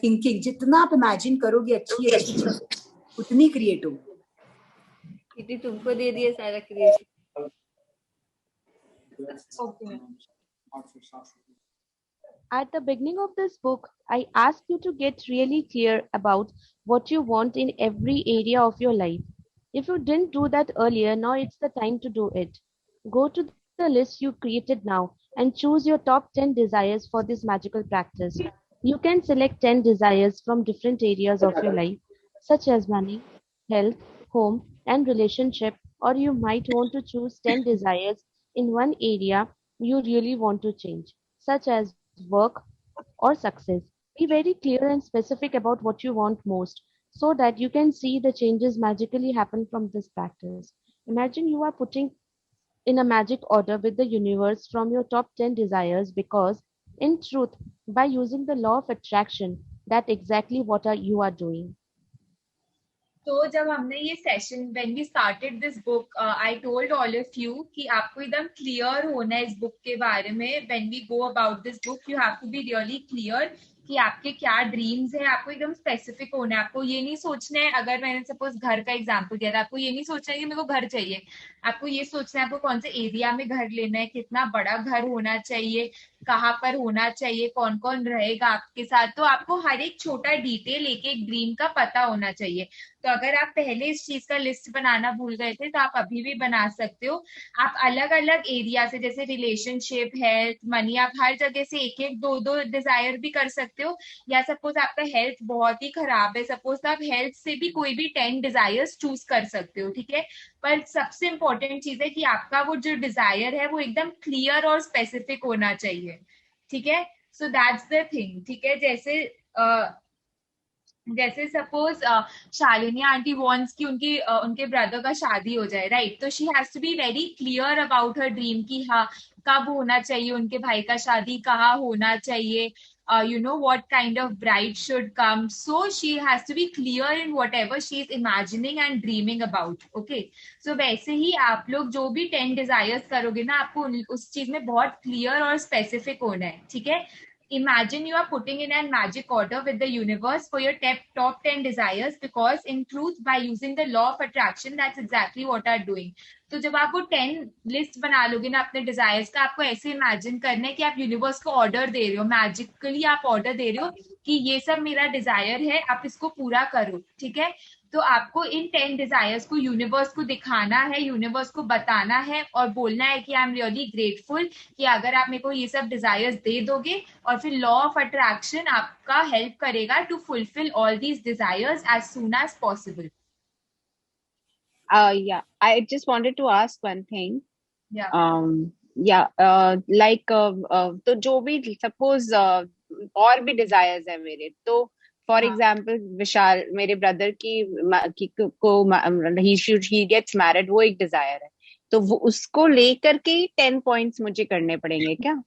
thinking. जितना आप इमेजिन करोगे अच्छी चीज, उतनी क्रिएट होगी। तुमको दे दिया सारा creation. Okay. At the beginning of this book, I ask you to get really clear about what you want in every area of your life. If you didn't do that earlier, now it's the time to do it. Go to the list you created now and choose your top 10 desires for this magical practice. You can select 10 desires from different areas of your life, such as money, health, home, and relationship, or you might want to choose 10 desires in one area you really want to change, such as work or success. Be very clear and specific about what you want most, so that you can see the changes magically happen from this practice. Imagine you are putting in a magic order with the universe from your top 10 desires, because in truth, by using the law of attraction, that exactly what you are doing. तो जब हमने ये session, when we started this book, I told all of you कि आपको एकदम clear होना है इस बुक के बारे में। When we go about this book, you have to be really clear कि आपके क्या ड्रीम्स है, आपको एकदम स्पेसिफिक होना है। आपको ये नहीं सोचना है, अगर मैंने सपोज घर का एग्जांपल दिया था, आपको ये नहीं सोचना है कि मेरे को घर चाहिए, आपको ये सोचना है आपको कौन से एरिया में घर लेना है, कितना बड़ा घर होना चाहिए, कहाँ पर होना चाहिए, कौन कौन रहेगा आपके साथ। तो आपको हर एक छोटा डिटेल एक एक ड्रीम का पता होना चाहिए। तो अगर आप पहले इस चीज का लिस्ट बनाना भूल गए थे तो आप अभी भी बना सकते हो। आप अलग अलग एरिया से, जैसे रिलेशनशिप, हेल्थ, मनी, आप हर जगह से एक एक दो दो डिजायर भी कर सकते हो। या सपोज आपका हेल्थ बहुत ही खराब है, सपोज तो आप हेल्थ से भी कोई भी 10 डिजायर्स चूज कर सकते हो, ठीक है। पर सबसे इंपॉर्टेंट चीज है कि आपका वो जो डिजायर है वो एकदम क्लियर और स्पेसिफिक होना चाहिए, ठीक है। सो दैट्स द थिंग, ठीक है। जैसे सपोज शालिनी आंटी वॉन्ट्स कि उनके ब्रदर का शादी हो जाए, राइट। तो she has to be very clear about her dream कि हाँ कब होना चाहिए उनके भाई का शादी, कहाँ होना चाहिए, what kind of bride should come. So she has to be clear in whatever she is imagining and dreaming about. Okay. So वैसे ही आप लोग जो भी 10 desires करोगे ना, आपको उस चीज में बहुत clear और specific होना है, ठीक है। Imagine you are putting in a magic order with the universe for your top 10 desires, because in truth, by using the law of attraction, that's exactly what I'm doing. तो जब आप वो 10 list बना लोगे ना अपने डिजायर्स का, आपको ऐसे इमेजिन करना है कि आप यूनिवर्स को ऑर्डर दे रहे हो, मैजिकली आप ऑर्डर दे रहे हो कि ये सब मेरा डिजायर है, आप इसको पूरा करो, ठीक है। तो आपको इन 10 डिजायर्स को यूनिवर्स को दिखाना है, यूनिवर्स को बताना है और बोलना है कि आई एम रियली ग्रेटफुल कि अगर आप मेरे को ये सब डिजायर्स दे दोगे, और फिर लॉ ऑफ अट्रैक्शन आपका हेल्प करेगा to fulfil all these desires as soon as possible. Yeah, I just wanted to ask one thing. Yeah. तो जो भी suppose और भी desires है मेरे, तो for example विशाल मेरे brother he gets married, वो एक desire है, तो वो उसको लेकर के 10 points मुझे करने पड़ेंगे क्या?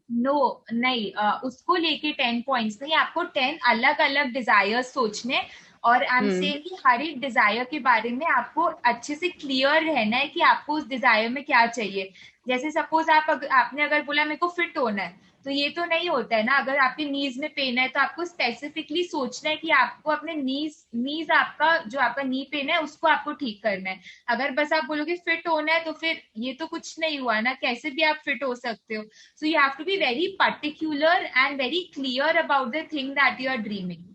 नहीं, उसको लेके 10 पॉइंट्स नहीं, आपको 10 अलग अलग डिजायर्स सोचने, और आई एम सेइंग हर एक डिजायर के बारे में आपको अच्छे से क्लियर रहना है कि आपको उस डिजायर में क्या चाहिए। जैसे सपोज आपने अगर बोला मेरे को फिट होना है, तो ये तो नहीं होता है ना। अगर आपके नीज में पेन है तो आपको स्पेसिफिकली सोचना है कि आपको अपने नीज आपका जो आपका नी पेन है उसको आपको ठीक करना है। अगर बस आप बोलोगे फिट होना है तो फिर ये तो कुछ नहीं हुआ ना, कैसे भी आप फिट हो सकते हो। So you have to be very particular and very clear about the thing that you are dreaming.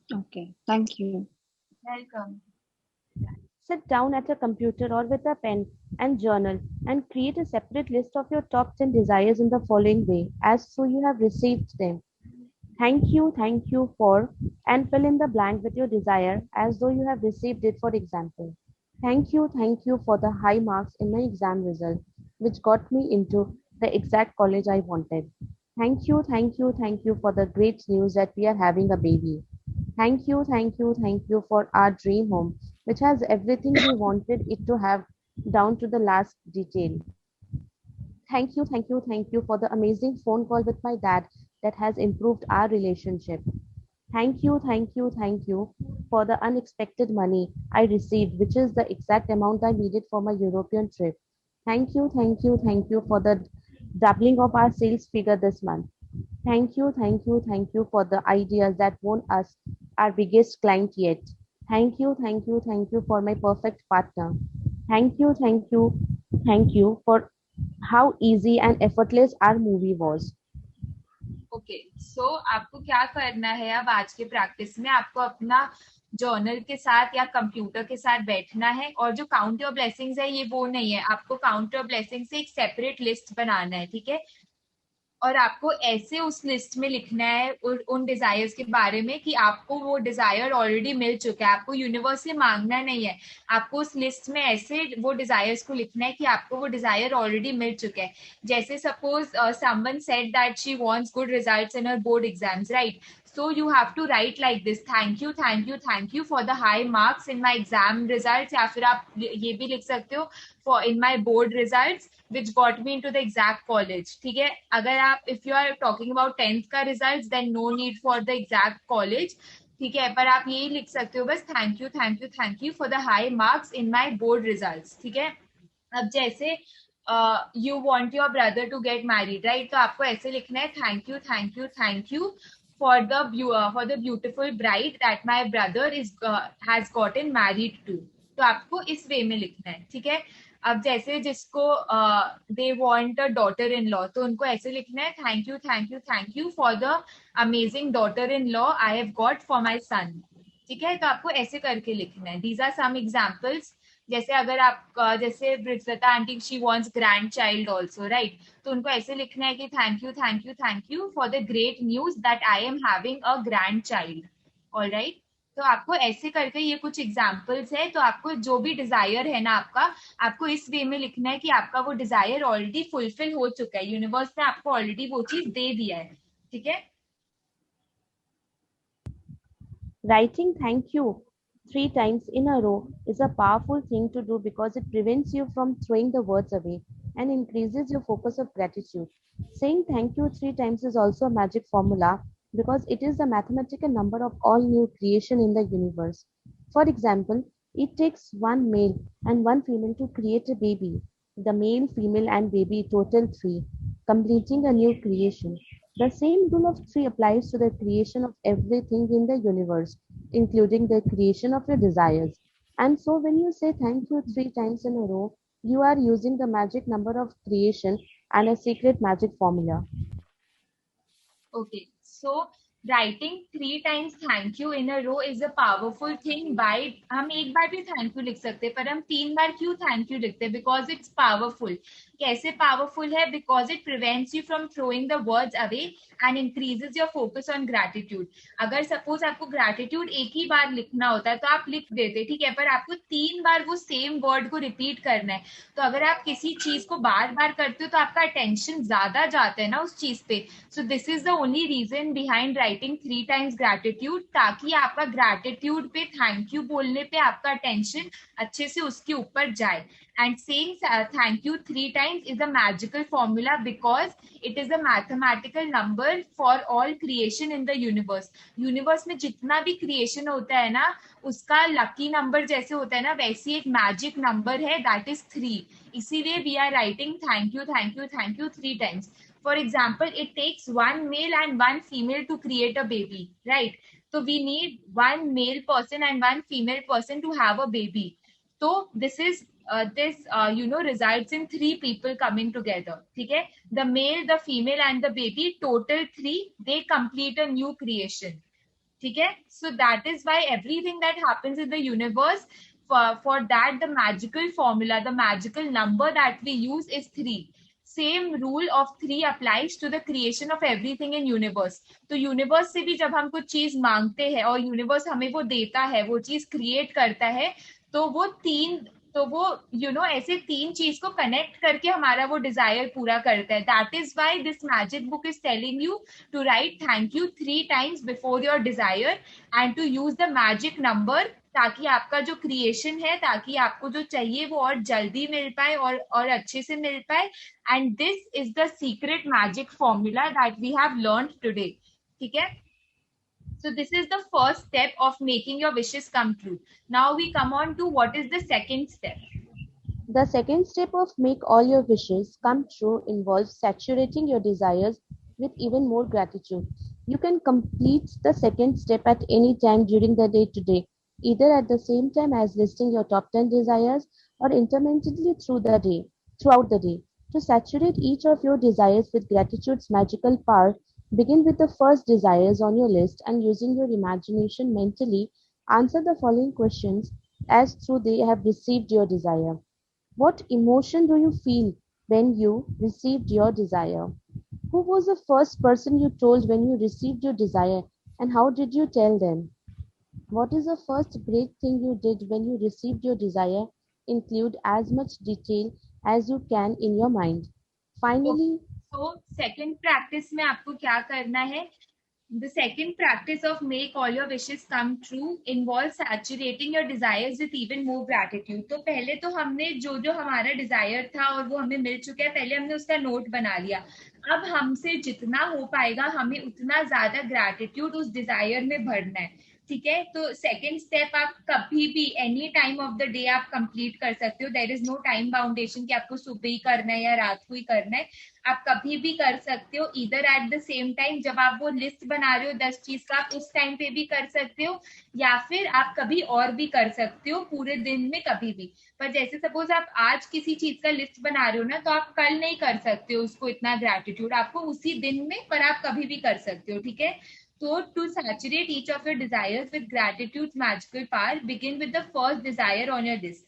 Okay, thank you. Welcome. Sit down at a computer or with a pen and journal and create a separate list of your top 10 desires in the following way, as so you have received them. Thank you for, and fill in the blank with your desire as though you have received it. For example, thank you for the high marks in my exam result, which got me into the exact college I wanted. Thank you for the great news that we are having a baby. Thank you for our dream home, which has everything we wanted it to have, down to the last detail. Thank you for the amazing phone call with my dad that has improved our relationship. Thank you for the unexpected money I received, which is the exact amount I needed for my European trip. Thank you for the doubling of our sales figure this month. Thank you for the ideas that won us our biggest client yet. Thank you for my perfect partner. Thank you for how easy and effortless our movie was. Okay, so आपको क्या करना है अब आज के practice में, आपको अपना जर्नल के साथ या कंप्यूटर के साथ बैठना है, और जो काउंट योर ब्लेसिंग्स है ये वो नहीं है, आपको काउंट योर ब्लेसिंग्स से एक सेपरेट लिस्ट बनाना है, ठीक है। और आपको ऐसे उस लिस्ट में लिखना है उन डिजायर्स के बारे में कि आपको वो डिजायर ऑलरेडी मिल चुका है, आपको यूनिवर्स से मांगना नहीं है, आपको उस लिस्ट में ऐसे वो डिजायर्स को लिखना है कि आपको वो डिजायर ऑलरेडी मिल चुका है। जैसे suppose someone said that she wants good results in her board exams, right. So you have to write like this: thank you for the high marks in my exam results, या फिर आप ये भी लिख सकते हो for in my board results which got me into the exact college, ठीक है। अगर आप if you are talking about 10th का results then no need for the exact college, ठीक है। पर आप यही लिख सकते हो बस thank you for the high marks in my board results, ठीक है। अब जैसे you want your brother to get married, right, तो आपको ऐसे लिखना है thank you for the beautiful bride that my brother has gotten married to. तो आपको इस वे में लिखना है, ठीक है. अब जैसे जिसको they want a daughter in law, तो उनको ऐसे लिखना है, thank you for the amazing daughter in law I have got for my son. ठीक है, तो आपको ऐसे करके लिखना है. These are some examples. जैसे अगर आप जैसे Brijlata aunty she wants grand child also, right, तो उनको ऐसे लिखना है कि thank you for the great news that I am having a grand child. Alright, तो आपको ऐसे करके ये कुछ एग्जांपल्स है. तो आपको जो भी डिजायर है ना आपका, आपको इस वे में लिखना है कि आपका वो डिजायर ऑलरेडी फुलफिल हो चुका है, यूनिवर्स ने आपको ऑलरेडी वो चीज दे दिया है. ठीक है. Writing thank you 3 times in a row is a powerful thing to do because it prevents you from throwing the words away and increases your focus of gratitude. Saying thank you 3 times is also a magic formula because it is the mathematical number of all new creation in the universe. For example, it takes one male and one female to create a baby. The male, female, and baby total 3, completing a new creation. The same rule of 3 applies to the creation of everything in the universe, including the creation of your desires. And so, when you say thank you 3 times in a row, you are using the magic number of creation and a secret magic formula. Okay, so writing 3 times thank you in a row is a powerful thing. By हम एक बार भी thank you लिख सकते हैं, पर हम 3 बार क्यों thank you लिखते हैं? Because it's powerful. कैसे powerful है? Because it prevents you from throwing the words away and increases your focus on gratitude. अगर suppose आपको gratitude एक ही बार लिखना होता है तो आप लिख देते, ठीक है, पर आपको 3 बार वो same word को repeat करना है. तो अगर आप किसी चीज को बार बार करते हो तो आपका attention ज्यादा जाता है ना उस चीज पे. So this is the only reason behind writing 3 times gratitude, ताकि आपका gratitude पे thank you बोलने पे आपका attention अच्छे से उसके ऊपर जाए. And saying thank you 3 times is a magical formula because it is a mathematical number for all creation in the universe. Universe में जितना भी creation होता है ना, उसका lucky number जैसे होता है ना, वैसी एक magic number है, that is 3. इसीलिए we are writing thank you 3 times. For example, it takes one male and one female to create a baby, right? So we need one male person and one female person to have a baby. So this is results in 3 people coming together. ठीक है, the male, the female, and the baby, total 3. They complete a new creation. ठीक है, so that is why everything that happens in the universe, for that the magical formula, the magical number that we use is 3. Same rule of 3 applies to the creation of everything in universe. तो universe से भी जब हम कुछ चीज मांगते हैं और universe हमें वो देता है, वो चीज create करता है, तो वो ऐसे 3 चीज को कनेक्ट करके हमारा वो डिजायर पूरा करता है. That is why this magic book is telling you to write thank you 3 times before your desire and to use the magic number, ताकि आपका जो क्रिएशन है, ताकि आपको जो चाहिए वो और जल्दी मिल पाए और अच्छे से मिल पाए. And this is the secret magic formula that we have learned today. ठीक है, so this is the first step of making your wishes come true. Now we come on to what is the second step. The second step of make all your wishes come true involves saturating your desires with even more gratitude. You can complete the second step at any time during the day today, either at the same time as listing your top 10 desires or intermittently throughout the day. To saturate each of your desires with gratitude's magical power, begin with the first desires on your list and using your imagination mentally answer the following questions as though they have received your desire. What emotion do you feel when you received your desire? Who was the first person you told when you received your desire and how did you tell them? What is the first great thing you did when you received your desire? Include as much detail as you can in your mind. Finally, so second practice में आपको क्या करना है? The second practice of make all your wishes come true involves saturating your desires with even more gratitude. तो पहले तो हमने जो हमारा desire था और वो हमें मिल चुका है, पहले हमने उसका नोट बना लिया. अब हमसे जितना हो पाएगा हमें उतना ज्यादा gratitude उस desire में भरना है. ठीक है। तो सेकंड स्टेप आप कभी भी any time of the day आप कंप्लीट कर सकते हो। देयर इज नो टाइम बाउंडेशन कि आपको सुबह ही करना है या रात को ही करना है, आप कभी भी कर सकते हो। इधर एट द सेम टाइम जब आप वो लिस्ट बना रहे हो 10 चीज का, आप उस टाइम पे भी कर सकते हो, या फिर आप कभी और भी कर सकते हो पूरे दिन में कभी भी। पर जैसे सपोज आप आज किसी चीज का लिस्ट बना रहे हो ना, तो आप कल नहीं कर सकते हो उसको इतना ग्रेटिट्यूड, आपको उसी दिन में, पर आप कभी भी कर सकते हो, ठीक है। So to saturate each of your desires with gratitude's magical power, begin with the first desire on your list.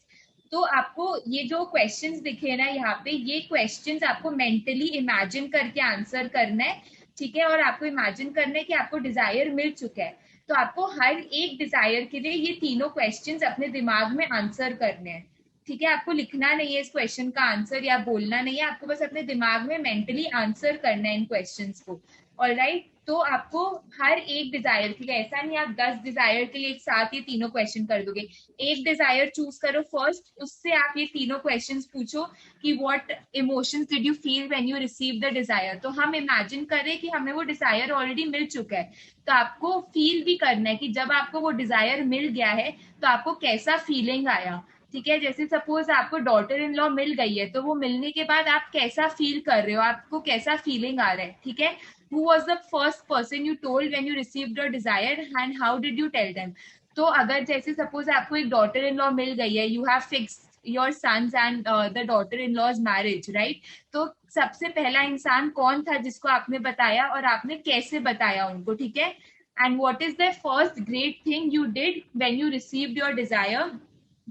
तो आपको ये जो क्वेश्चंस दिखे ना यहाँ पे, ये क्वेश्चंस आपको मेंटली इमेजिन करके आंसर करना है, ठीक है। और आपको इमेजिन करना है कि आपको डिजायर मिल चुका है, तो आपको हर एक डिजायर के लिए ये तीनों क्वेश्चंस अपने दिमाग में आंसर करने हैं, ठीक है। आपको लिखना नहीं है इस क्वेश्चन का आंसर या बोलना नहीं है, आपको बस अपने दिमाग में मेंटली आंसर करना है इन क्वेश्चंस को। ऑलराइट, तो आपको हर एक डिजायर के लिए, ऐसा नहीं आप 10 डिजायर के लिए एक साथ ये तीनों क्वेश्चन कर दोगे। एक डिजायर चूज करो फर्स्ट, उससे आप ये तीनों क्वेश्चंस पूछो कि what emotions did you feel when you receive the desire. तो हम इमेजिन करें कि हमें वो डिजायर ऑलरेडी मिल चुका है, तो आपको फील भी करना है कि जब आपको वो डिजायर मिल गया है तो आपको कैसा फीलिंग आया, ठीक है। जैसे सपोज आपको डॉटर इन लॉ मिल गई है, तो वो मिलने के बाद आप कैसा फील कर रहे हो, आपको कैसा फीलिंग आ रहा है, ठीक है। Who was the first person you told when you received your desire and how did you tell them? तो अगर जैसे सपोज आपको एक डॉटर इन लॉ मिल गई है, you have fixed your sons and the daughter in law's marriage, right. तो सबसे पहला इंसान कौन था जिसको आपने बताया और आपने कैसे बताया उनको, ठीक है। And what is the first great thing you did when you received your desire.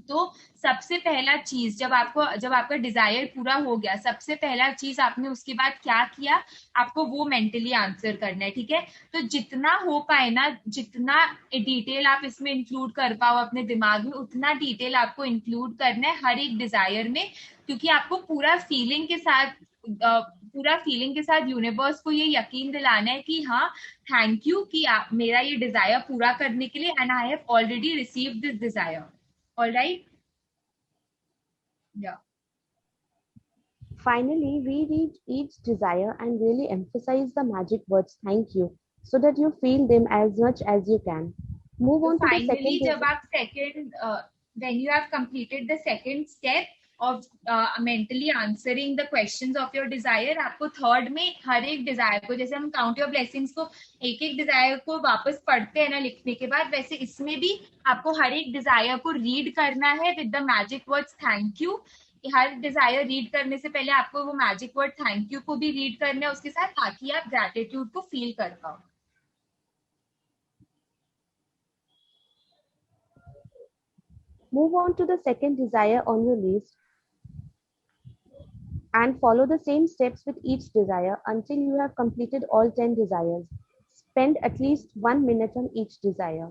तो सबसे पहला चीज जब आपका डिजायर पूरा हो गया, सबसे पहला चीज आपने उसके बाद क्या किया, आपको वो मेंटली आंसर करना है, ठीक है। तो जितना हो पाए ना, जितना डिटेल आप इसमें इंक्लूड कर पाओ अपने दिमाग में, उतना डिटेल आपको इंक्लूड करना है हर एक डिजायर में, क्योंकि आपको पूरा फीलिंग के साथ यूनिवर्स को ये यकीन दिलाना है कि हाँ थैंक यू कि आप मेरा ये डिजायर पूरा करने के लिए, and I have already received this desire. All right? Yeah. Finally, we read each desire and really emphasize the magic words "thank you" so that you feel them as much as you can. Move on to the Finally, second. जब आप when you have completed the second step of mentally answering the questions of your desire, आपको third में हर एक Dzire को, जैसे हम count your blessings को एक एक डिजायर को वापस पढ़ते हैं ना लिखने के बाद, वैसे इसमें भी आपको हर एक डिजायर को रीड करना है with the magic words thank you. हर डिजायर रीड करने से पहले आपको वो मैजिक वर्ड थैंक यू को भी रीड करना है उसके साथ, ताकि आप ग्रैटिट्यूड को फील कर पाओ। Move on to the second desire on your list and follow the same steps with each desire until you have completed all 10 desires. Spend at least 1 minute on each desire.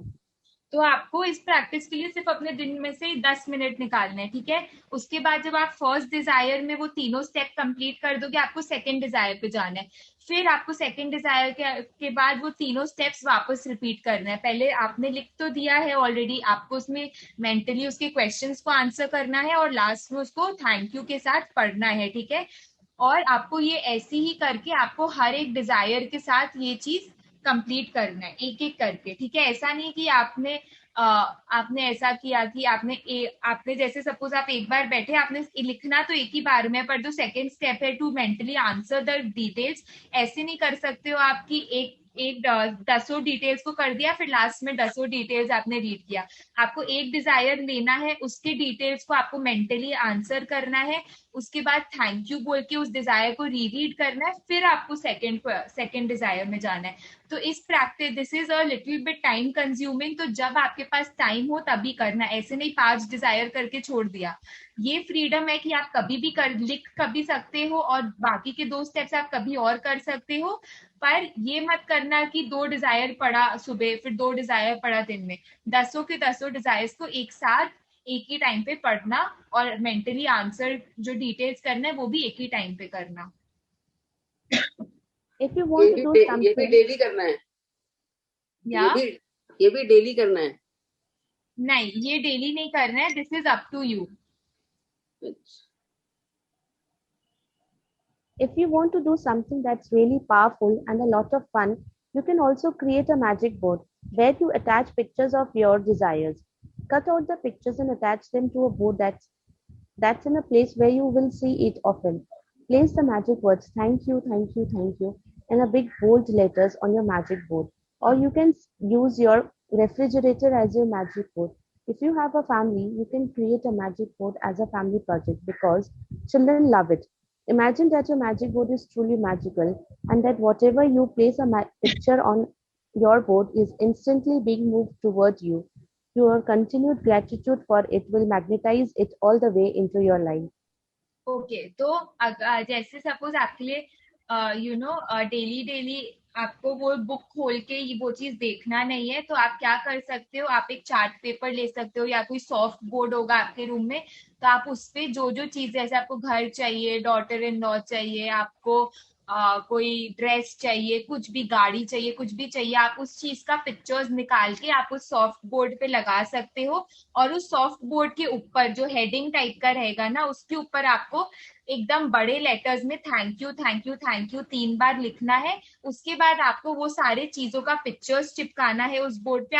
तो आपको इस practice के लिए सिर्फ अपने दिन में से 10 मिनट निकालना है, ठीक है। उसके बाद जब आप फर्स्ट डिजायर में वो तीनों स्टेप कंप्लीट कर दोगे, आपको सेकंड डिजायर पे जाना है। फिर आपको सेकंड डिजायर के बाद वो तीनों स्टेप्स वापस रिपीट करना है। पहले आपने लिख तो दिया है ऑलरेडी, आपको उसमें मेंटली उसके क्वेश्चंस को आंसर करना है और लास्ट में उसको थैंक यू के साथ पढ़ना है, ठीक है। और आपको ये ऐसे ही करके आपको हर एक डिजायर के साथ ये चीज कंप्लीट करना है एक एक करके, ठीक है। ऐसा नहीं कि आपने ऐसा किया कि आपने जैसे सपोज आप एक बार बैठे, आपने लिखना तो एक ही बार में, पर जो सेकंड स्टेप है to mentally answer the details, ऐसे नहीं कर सकते हो आप कि एक 10 डिटेल्स को कर दिया फिर लास्ट में 10 डिटेल्स आपने रीड किया। आपको एक डिजायर लेना है, उसके डिटेल्स को आपको मेंटली आंसर करना है, उसके बाद थैंक यू बोल के उस डिजायर को रीड करना है, फिर आपको सेकंड डिजायर में जाना है। तो इस practice this is a little bit time consuming, तो जब आपके पास टाइम हो तभी करना, ऐसे नहीं 5 डिजायर करके छोड़ दिया। ये फ्रीडम है कि आप कभी भी लिख कभी सकते हो और बाकी के 2 स्टेप्स आप कभी और कर सकते हो, पर ये मत करना कि 2 डिजायर पढ़ा सुबह फिर 2 डिजायर पढ़ा दिन में। 10 के 10 डिजायर्स को एक साथ एक ही टाइम पे पढ़ना और मेंटली आंसर जो डिटेल्स करना है वो भी एक ही टाइम पे करना। If you want to do something, ये भी डेली करना है या ये भी डेली करना है? नहीं, ये डेली नहीं करना है, this is up to you. If you want to do something that's really powerful and a lot of fun, you can also create a magic board. where you attach pictures of your desires. Cut out the pictures and attach them to a board that's in a place where you will see it often. Place the magic words thank you, thank you, thank you in a big bold letters on your magic board. Or you can use your refrigerator as your magic board. If you have a family, you can create a magic board as a family project because children love it. Imagine that your magic board is truly magical and that whatever you place a picture on your board is instantly being moved toward you. Your continued gratitude for it will magnetize it all the way into your life. Okay तो जैसे suppose आपके लिए daily daily आपको वो book खोल के ये वो चीज देखना नहीं है, तो आप क्या कर सकते हो, आप एक चार्ट पेपर ले सकते हो या कोई सॉफ्ट बोर्ड होगा आपके रूम में, तो आप उस पे जो जो चीजें, जैसे आपको घर चाहिए, डॉटर इन लॉ चाहिए, आपको कोई ड्रेस चाहिए, कुछ भी गाड़ी चाहिए, कुछ भी चाहिए, आप उस चीज का पिक्चर्स निकाल के आप उस सॉफ्ट बोर्ड पे लगा सकते हो। और उस सॉफ्ट बोर्ड के ऊपर जो हेडिंग टाइप का रहेगा ना, उसके ऊपर आपको एकदम बड़े लेटर्स में thank you thank you thank you 3 बार लिखना है। उसके बाद आपको वो सारे चीजों का पिक्चर्स चिपकाना है उस बोर्ड पे।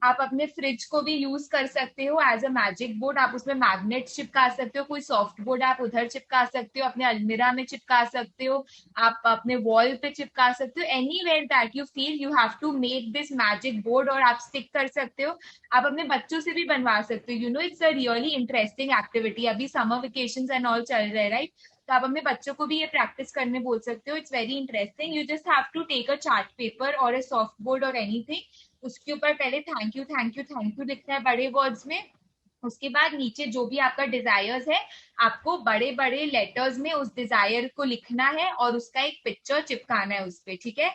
आप अपने फ्रिज को भी यूज कर सकते हो एज अ मैजिक बोर्ड। आप उसमें मैग्नेट चिपका सकते हो, कोई सॉफ्ट बोर्ड आप उधर चिपका सकते हो, अपने अलमीरा में चिपका सकते हो, आप अपने वॉल पे चिपका सकते हो। Anywhere that you feel you have to make this magic board, और आप स्टिक कर सकते हो। आप अपने बच्चों से भी बनवा सकते हो। It's a really interesting activity. अभी समर वेकेशंस एंड ऑल चल रहे हैं, राइट? तो आप अपने बच्चों को भी ये प्रैक्टिस करने बोल सकते हो। It's very interesting. You just have to take a chart paper और अ सॉफ्ट बोर्ड और एनीथिंग, उसके ऊपर पहले thank you thank you thank you लिखना है बड़े वर्ड्स में। उसके बाद नीचे जो भी आपका डिजायर्स है, आपको बड़े बड़े लेटर्स में उस डिजायर को लिखना है और उसका एक पिक्चर चिपकाना है उस पे, ठीक है?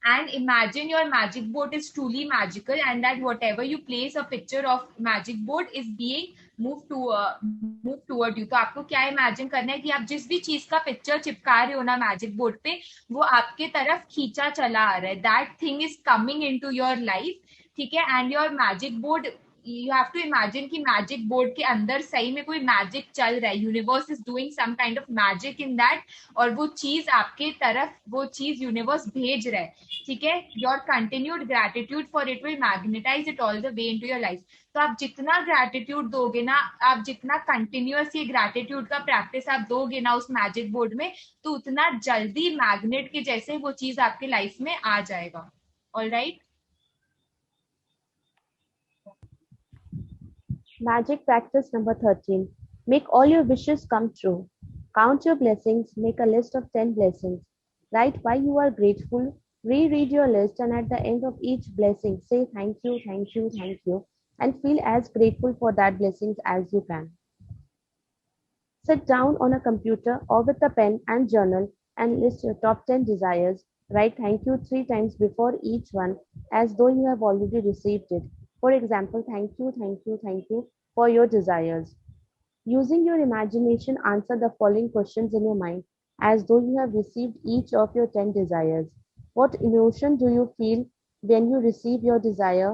And imagine your magic board is truly magical, and that whatever you place a picture of magic board is being moved toward you. तो आपको क्या इमेजिन करना है कि आप जिस भी चीज का पिक्चर चिपका रहे हो ना मैजिक बोर्ड पे, वो आपके तरफ खींचा चला आ रहा है। That thing is coming into your life, ठीक है? And your magic board, you have to imagine कि मैजिक बोर्ड के अंदर सही में कोई मैजिक चल रहा है। Universe is doing some kind of magic in that, और वो चीज आपके तरफ, वो चीज यूनिवर्स भेज रहा है, ठीक है? Your continued gratitude for it will magnetise it all the way into your life. तो आप जितना ग्रेटिट्यूड दोगे ना, आप जितना कंटिन्यूअस ये ग्रेटिट्यूड का प्रैक्टिस आप दोगे ना उस मैजिक बोर्ड में, तो उतना जल्दी मैग्नेट के जैसे वो चीज आपके लाइफ में आ जाएगा। All right? Magic practice number 13. Make all your wishes come true. Count your blessings. Make a list of 10 blessings. Write why you are grateful. Reread your list, and at the end of each blessing, say thank you, thank you, thank you, and feel as grateful for that blessings as you can. Sit down on a computer or with a pen and journal and list your top 10 desires. Write thank you 3 times before each one as though you have already received it. For example, thank you, thank you, thank you for your desires. Using your imagination, answer the following questions in your mind as though you have received each of your 10 desires. What emotion do you feel when you receive your desire?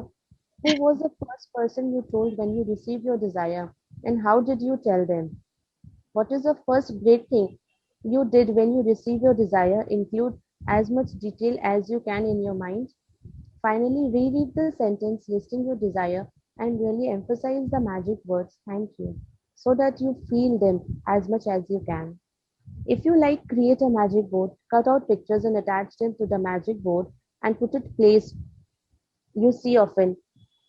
Who was the first person you told when you received your desire? And how did you tell them? What is the first great thing you did when you received your desire? Include as much detail as you can in your mind. Finally, reread the sentence listing your desire and really emphasize the magic words thank you so that you feel them as much as you can. If you like, create a magic board, cut out pictures and attach them to the magic board and put it place you see often.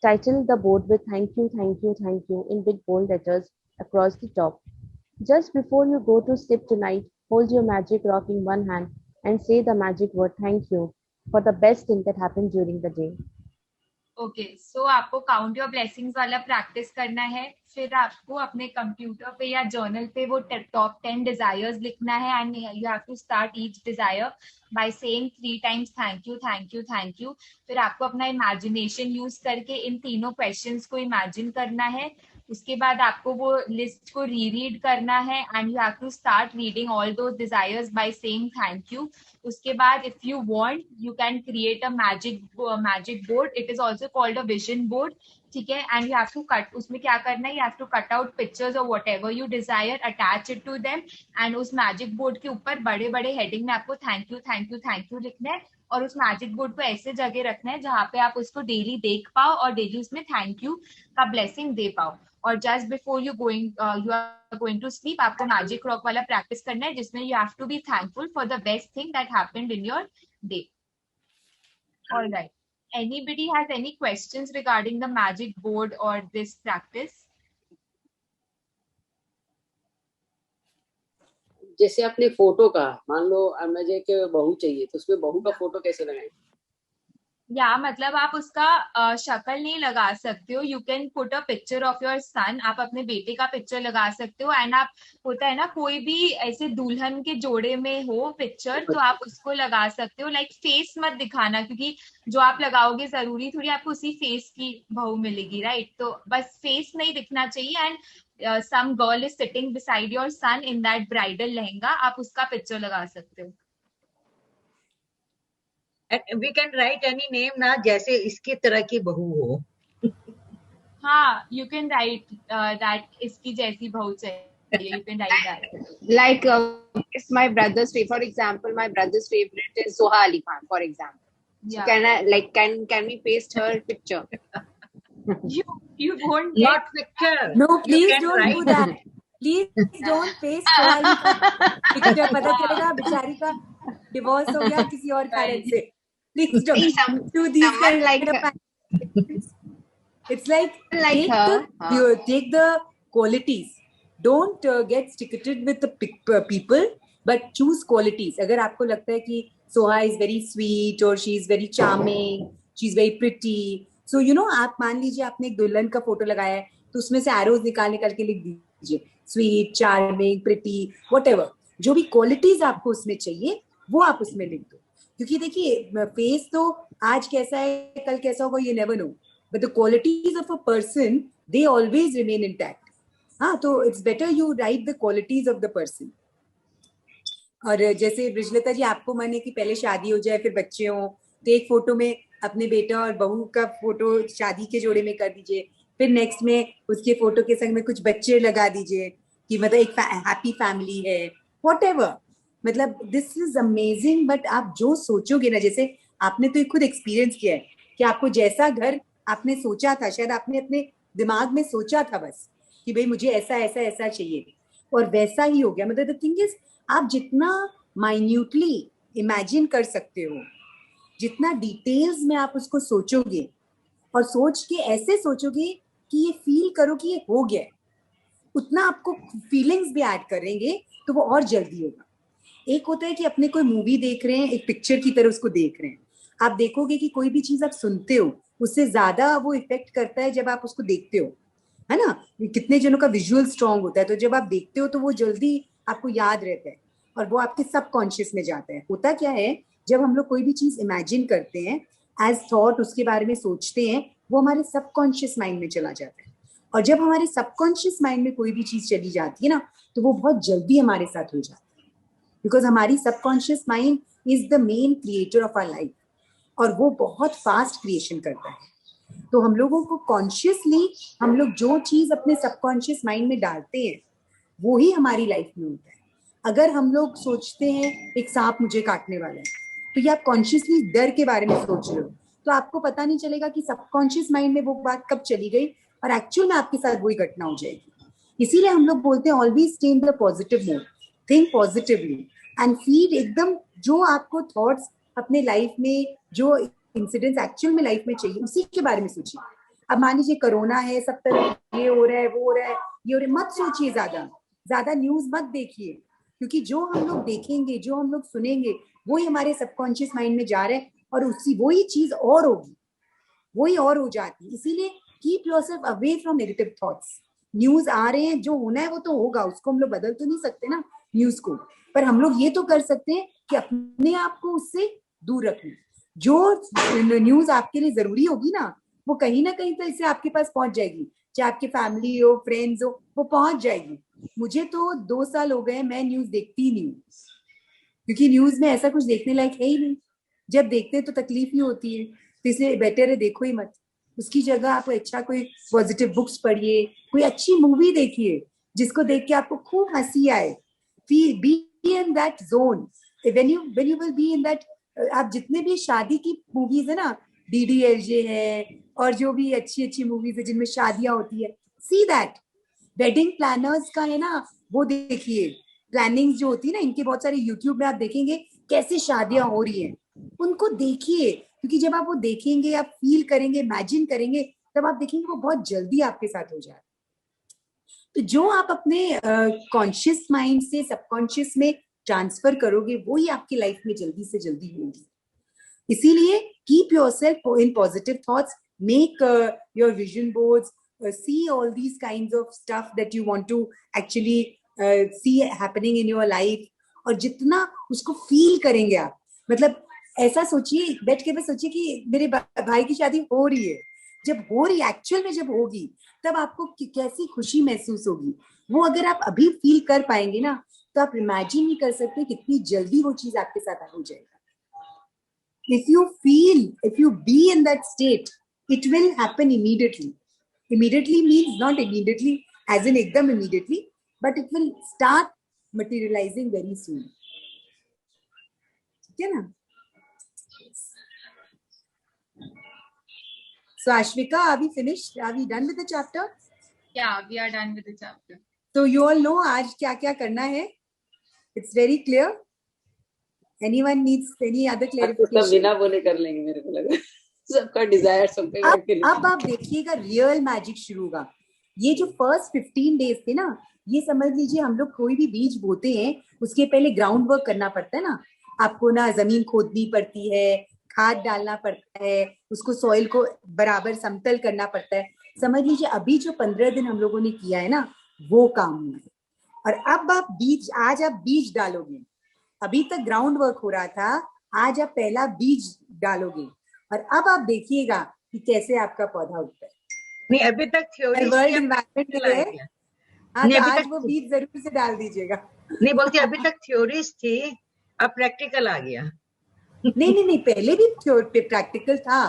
Title the board with thank you, thank you, thank you in big bold letters across the top. Just before you go to sleep tonight, hold your magic rock in one hand and say the magic word thank you for the best thing that happened during the day. Okay, so आपको count your blessings वाला practice करना है। फिर आपको अपने computer पे या journal पे वो टॉप 10 डिजायर्स लिखना है, and you have to start each desire by saying 3 times thank you thank you thank you. फिर आपको अपना इमेजिनेशन यूज करके इन तीनों क्वेश्चंस को इमेजिन करना है। उसके बाद आपको वो लिस्ट को रीरीड करना है, and you have to start reading all those desires by saying thank you. उसके बाद if you want you can create a magic board, it is also called a vision board, ठीक है? And you have to cut, उसमें क्या करना है, you have to cut out pictures और whatever you desire, attach it to them, and उस magic board के ऊपर बड़े बड़े हेडिंग में आपको thank you thank you thank you लिखना है। और उस मैजिक बोर्ड को ऐसे जगह रखना है जहाँ पे आप उसको डेली देख पाओ और डेली उसमें थैंक यू का ब्लेसिंग दे पाओ। और just before you are going to sleep आपको मैजिक रॉक वाला प्रैक्टिस करना है जिसमें you have to be thankful for the best thing that happened in your day. Alright, anybody has any questions regarding the magic board or this practice? जैसे अपने photo का, मान लो मुझे के बहू चाहिए तो उसमें बहू का फोटो कैसे लगाएं? या मतलब आप उसका शक्ल नहीं लगा सकते हो, you can put a picture of your son, आप अपने बेटे का पिक्चर लगा सकते हो। एंड आप होता है ना कोई भी ऐसे दुल्हन के जोड़े में हो पिक्चर तो आप उसको लगा सकते हो। लाइक फेस मत दिखाना क्योंकि जो आप लगाओगे जरूरी थोड़ी आपको उसी फेस की बहू मिलेगी, राइट? तो बस फेस नहीं दिखना चाहिए। And some girl is sitting beside your son in that bridal lehenga, आप उसका पिक्चर लगा सकते हो। We can write any name ना, जैसे इसकी तरह की बहू हो। हाँ, you can write that इसकी जैसी बहू चाहिए, you can write that. Like it's my brother's favorite. For example, my brother's favorite is Soha Ali Khan, for example. Yeah. So can I can we paste her picture? You won't Not picture. No, please can don't write. do that. Please don't paste सोहाली का picture, पता चलेगा बेचारी का divorce हो गया किसी और कारण से। Please don't do these Someone like kind of her. activities. It's like Like her. take the qualities. Don't get sticketed with the people, but choose qualities. अगर आपको लगता है कि Soha is very sweet or she is very charming, she is very pretty, so you know आप मान लीजिए आपने एक दुल्हन का फोटो लगाया है तो उसमें से एरोज निकाल के लिख दीजिए स्वीट, चार्मिंग, प्रिटी, व्हाटएवर। जो भी क्वालिटीज आपको उसमें चाहिए वो आप उसमें लिख दो, क्योंकि देखिए फेस तो आज कैसा है कल कैसा होगा ये never know, but the qualities of a person they always remain intact. हाँ, तो it's better you right the qualities of the person. और जैसे ब्रिजलता जी आपको मन है कि पहले शादी हो जाए फिर बच्चे हों, तो एक फोटो में अपने बेटा और बहू का फोटो शादी के जोड़े में कर दीजिए, फिर नेक्स्ट में उसके फोटो के संग में कुछ बच्चे लगा दीजिए कि मतलब एक हैप्पी फैमिली है, व्हाटएवर। मतलब दिस इज अमेजिंग। बट आप जो सोचोगे ना, जैसे आपने तो खुद एक्सपीरियंस किया है कि आपको जैसा घर आपने सोचा था, शायद आपने अपने दिमाग में सोचा था बस कि भाई मुझे ऐसा ऐसा ऐसा चाहिए और वैसा ही हो गया। मतलब द थिंग इज आप जितना माइन्यूटली इमेजिन कर सकते हो, जितना डिटेल्स में आप उसको सोचोगे और सोच के ऐसे सोचोगे कि ये फील करो कि ये हो गया, उतना आपको फीलिंग्स भी ऐड करेंगे तो वो और जल्दी होगा। एक होता है कि अपने कोई मूवी देख रहे हैं, एक पिक्चर की तरह उसको देख रहे हैं। आप देखोगे कि कोई भी चीज आप सुनते हो उससे ज्यादा वो इफेक्ट करता है जब आप उसको देखते हो, है ना? कितने जनों का विजुअल स्ट्रॉन्ग होता है, तो जब आप देखते हो तो वो जल्दी आपको याद रहता है और वो आपके सबकॉन्शियस में जाता है। होता क्या है, जब हम लोग कोई भी चीज इमेजिन करते हैं एज थॉट, उसके बारे में सोचते हैं, वो हमारे सबकॉन्शियस माइंड में चला जाता है। और जब हमारे सबकॉन्शियस माइंड में कोई भी चीज चली जाती है ना, तो वो बहुत जल्दी हमारे साथ हो जाती है, बिकॉज हमारी subconscious mind is the main creator of our life और वो बहुत फास्ट क्रिएशन करता है। तो हम लोगों को कॉन्शियसली हम लोग जो चीज अपने सबकॉन्शियस माइंड में डालते हैं वो ही हमारी लाइफ में होता है। अगर हम लोग सोचते हैं एक सांप मुझे काटने वाला है, तो ये आप कॉन्शियसली डर के बारे में सोच रहे हो, तो आपको पता नहीं चलेगा कि सबकॉन्शियस माइंड में वो बात कब चली गई और एक्चुअल में आपके साथ वही घटना हो जाएगी। इसीलिए हम लोग बोलते हैं always stay in the positive mode, think positively and feel एकदम जो आपको थॉट्स अपने लाइफ में जो इंसिडेंट्स एक्चुअल में लाइफ में चाहिए उसी के बारे में सोचिए। अब मान लीजिए कोरोना है, सब तरफ ये हो रहा है, वो हो रहा है, ये हो रहा है, मत सोचिए, ज्यादा न्यूज मत देखिए, क्योंकि जो हम लोग देखेंगे, जो हम लोग सुनेंगे, वही हमारे सबकॉन्शियस माइंड में जा रहे हैं और उसी वही चीज और होगी, वही और हो जाती है। इसीलिए keep yourself away from negative thoughts. News आ रहे हैं, जो होना है वो तो होगा, उसको हम लोग बदल तो नहीं सकते ना न्यूज को, पर हम लोग ये तो कर सकते हैं कि अपने आप को उससे दूर रखें। जो न्यूज आपके लिए जरूरी होगी ना, वो कहीं ना कहीं तो इससे आपके पास पहुंच जाएगी, चाहे आपकी फैमिली हो, फ्रेंड्स हो, वो पहुंच जाएगी। मुझे तो 2 साल हो गए मैं न्यूज देखती ही नहीं हूँ, क्योंकि न्यूज में ऐसा कुछ देखने लायक है ही नहीं। जब देखते हैं तो तकलीफ ही होती है, तो इसलिए बेटर है देखो ही मत। उसकी जगह आप अच्छा कोई पॉजिटिव बुक्स पढ़िए, कोई अच्छी मूवी देखिए जिसको देख के आपको खूब हंसी आए। Be in that zone. when you will be in that आप जितने भी शादी की मूवीज है ना, DDLJ है और जो भी अच्छी अच्छी मूवीज है जिनमें शादियां होती है, सी दैट वेडिंग प्लानर्स का है ना, वो देखिए, प्लानिंग जो होती है ना इनके, बहुत सारे यूट्यूब में आप देखेंगे कैसे शादियां हो रही हैं, उनको देखिए, क्योंकि जब आप वो देखेंगे, आप फील करेंगे, इमेजिन करेंगे, तब आप देखेंगे वो बहुत जल्दी आपके साथ हो जाए। तो जो आप अपने कॉन्शियस माइंड से सबकॉन्शियस में ट्रांसफर करोगे, वो ही आपकी लाइफ में जल्दी से जल्दी होगी। इसीलिए keep yourself in positive thoughts, make your vision boards, see all these kinds of stuff that you want to actually see happening in your life, और जितना उसको फील करेंगे आप, मतलब ऐसा सोचिए, बैठ के बस सोचिए कि मेरे भाई की शादी हो रही है, जब हो रही एक्चुअल में जब होगी तब आपको कैसी खुशी महसूस होगी, वो अगर आप अभी फील कर पाएंगे ना, तो आप इमेजिन नहीं कर सकते कितनी जल्दी वो चीज आपके साथ हो जाएगा। If you feel, if you be in that state, it will happen immediately. Immediately means not immediately as in ekdam immediately, but it will start materializing very soon. ठीक है ना? So Ashvika, are we finished? Are we done with the chapter? Yeah, we are done with the chapter. So you all know आज क्या क्या करना है? It's very clear. Anyone needs any other clarification? सब बिना बोले कर लेंगे, मेरे को लगा सबका डिजायर सबके। अब आप देखिएगा रियल मैजिक शुरू होगा। ये जो फर्स्ट 15 डेज थे ना, ये समझ लीजिए हम लोग कोई भी बीज बोते हैं उसके पहले ग्राउंड वर्क करना पड़ता है ना, आपको ना जमीन खोदनी पड़ती है, खाद डालना पड़ता है, उसको सॉइल को बराबर समतल करना पड़ता है। समझ लीजिए अभी जो 15 दिन हम लोगों ने किया है ना, वो काम हुआ है। और अब आप बीज, आज आप बीज डालोगे, अभी तक ग्राउंड वर्क हो रहा था, आज आप पहला बीज डालोगे, और अब आप देखिएगा कि कैसे आपका पौधा उगता है। नहीं, अभी तक थ्योरी वर्ल्ड एनवायरनमेंट के लिए आज वो बीज जरूर से डाल दीजिएगा। नहीं बोलती, अभी तक थ्योरीज थी, अब प्रैक्टिकल आ गया। नहीं, पहले भी प्रैक्टिकल था।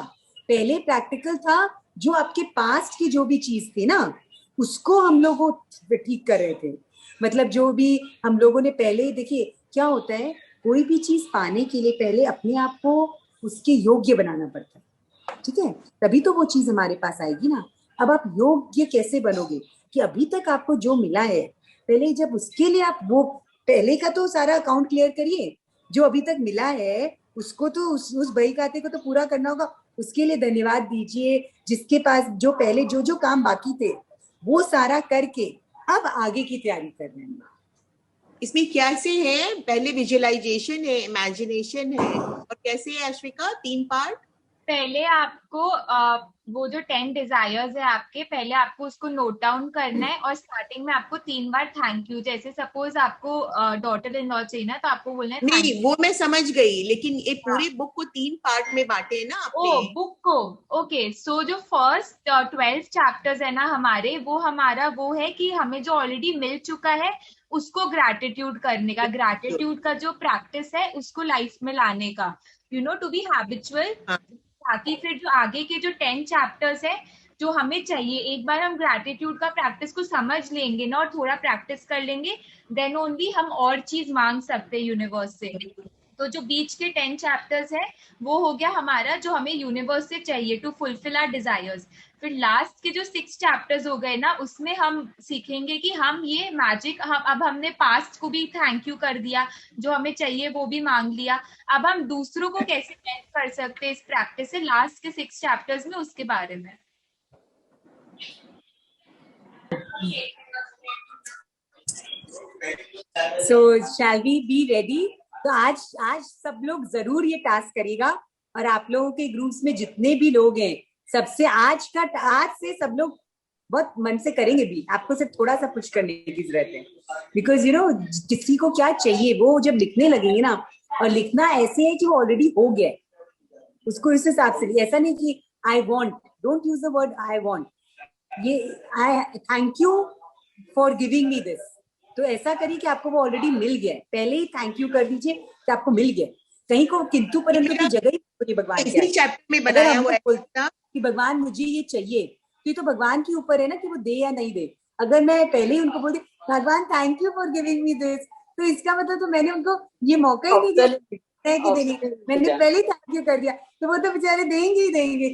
पहले प्रैक्टिकल था, जो आपके पास्ट की जो भी चीज थी ना, उसको हम लोग ठीक कर रहे थे। मतलब जो भी हम लोगों ने पहले, देखिए क्या होता है, कोई भी चीज पाने के लिए पहले अपने आप को उसके योग्य बनाना पड़ता है, ठीक है, तभी तो वो चीज हमारे पास आएगी ना। अब आप योग्य कैसे बनोगे कि अभी तक आपको जो मिला है, पहले जब उसके लिए आप वो पहले का तो सारा अकाउंट क्लियर करिए, जो अभी तक मिला है उसको तो उस बही खाते को तो पूरा करना होगा, उसके लिए धन्यवाद दीजिए। जिसके पास जो पहले जो काम बाकी थे वो सारा करके अब आगे की तैयारी करनी है। इसमें कैसे है, पहले विजुअलाइजेशन है, इमेजिनेशन है, और कैसे है अश्विका? 3 पार्ट। पहले आपको वो जो 10 डिजायर्स है आपके, पहले आपको उसको नोट डाउन करना है, और स्टार्टिंग में आपको 3 बार थैंक यू, जैसे सपोज आपको डॉटर इन लॉ चाहिए ना, तो आपको बोलना है नहीं, वो मैं समझ गई, लेकिन ये पूरे बुक को 3 पार्ट में बांटे है ना आपने। ओ बुक को, ओके। सो जो फर्स्ट 12 चैप्टर्स है ना हमारे, वो हमारा वो है कि हमें जो ऑलरेडी मिल चुका है उसको ग्रैटिट्यूड करने का, ग्रैटिट्यूड का जो प्रैक्टिस है उसको लाइफ में लाने का, you know, to be habitual. ताकि फिर जो आगे के जो 10 चैप्टर्स है जो हमें चाहिए, एक बार हम ग्रैटिट्यूड का प्रैक्टिस को समझ लेंगे ना और थोड़ा प्रैक्टिस कर लेंगे, देन ओनली हम और चीज मांग सकते हैं यूनिवर्स से। तो जो बीच के 10 चैप्टर्स है वो हो गया हमारा जो हमें यूनिवर्स से चाहिए टू फुलफिल आवर डिजायर्स। फिर लास्ट के जो 6 चैप्टर्स हो गए ना, उसमें हम सीखेंगे कि हम ये मैजिक, अब हमने पास्ट को भी थैंक यू कर दिया, जो हमें चाहिए वो भी मांग लिया, अब हम दूसरों को कैसे हेल्प कर सकते हैं इस प्रैक्टिस से, लास्ट के 6 चैप्टर्स में उसके बारे में। So shall we be ready? तो आज सब लोग जरूर ये टास्क करेगा, और आप लोगों के ग्रुप्स में जितने भी लोग हैं, सबसे आज से सब लोग बहुत मन से करेंगे भी। आपको सिर्फ थोड़ा सा पुश करने की जरूरत है, बिकॉज यू नो किसी को क्या चाहिए वो जब लिखने लगेंगे ना, और लिखना ऐसे है कि वो ऑलरेडी हो गया, उसको इस हिसाब से, ऐसा नहीं कि I want, don't use the word I want, ये I thank you for giving me this, तो ऐसा करिए कि आपको वो ऑलरेडी मिल गया है, पहले ही थैंक यू कर दीजिए कि आपको मिल गया। कहीं को किंतु परंतु की जगह ही भगवान इसी चैप्टर में बनाया हुआ है कि भगवान मुझे ये चाहिए, तो ये तो भगवान के ऊपर है ना कि वो दे या नहीं दे। अगर मैं पहले ही उनको बोल दी भगवान thank you for giving me this, तो इसका मतलब तो मैंने उनको ये मौका ही नहीं दिया, है कि देंगे, मैंने पहले थैंक यू कर दिया तो वो तो बेचारे देंगे ही देंगे.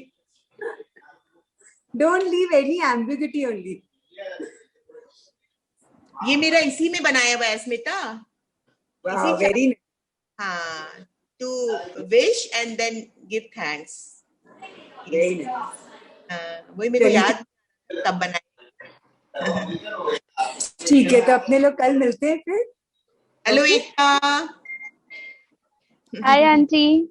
Don't leave any ambiguity only. ये मेरा इसी में बनाया हुआ है स्मिता. वेरी. हाँ, to wish and then give thanks. Very. वही मेरे को याद तब बनाया. ठीक है, तो अपने लोग कल मिलते हैं फिर. हेलो एकता. Hi, Auntie.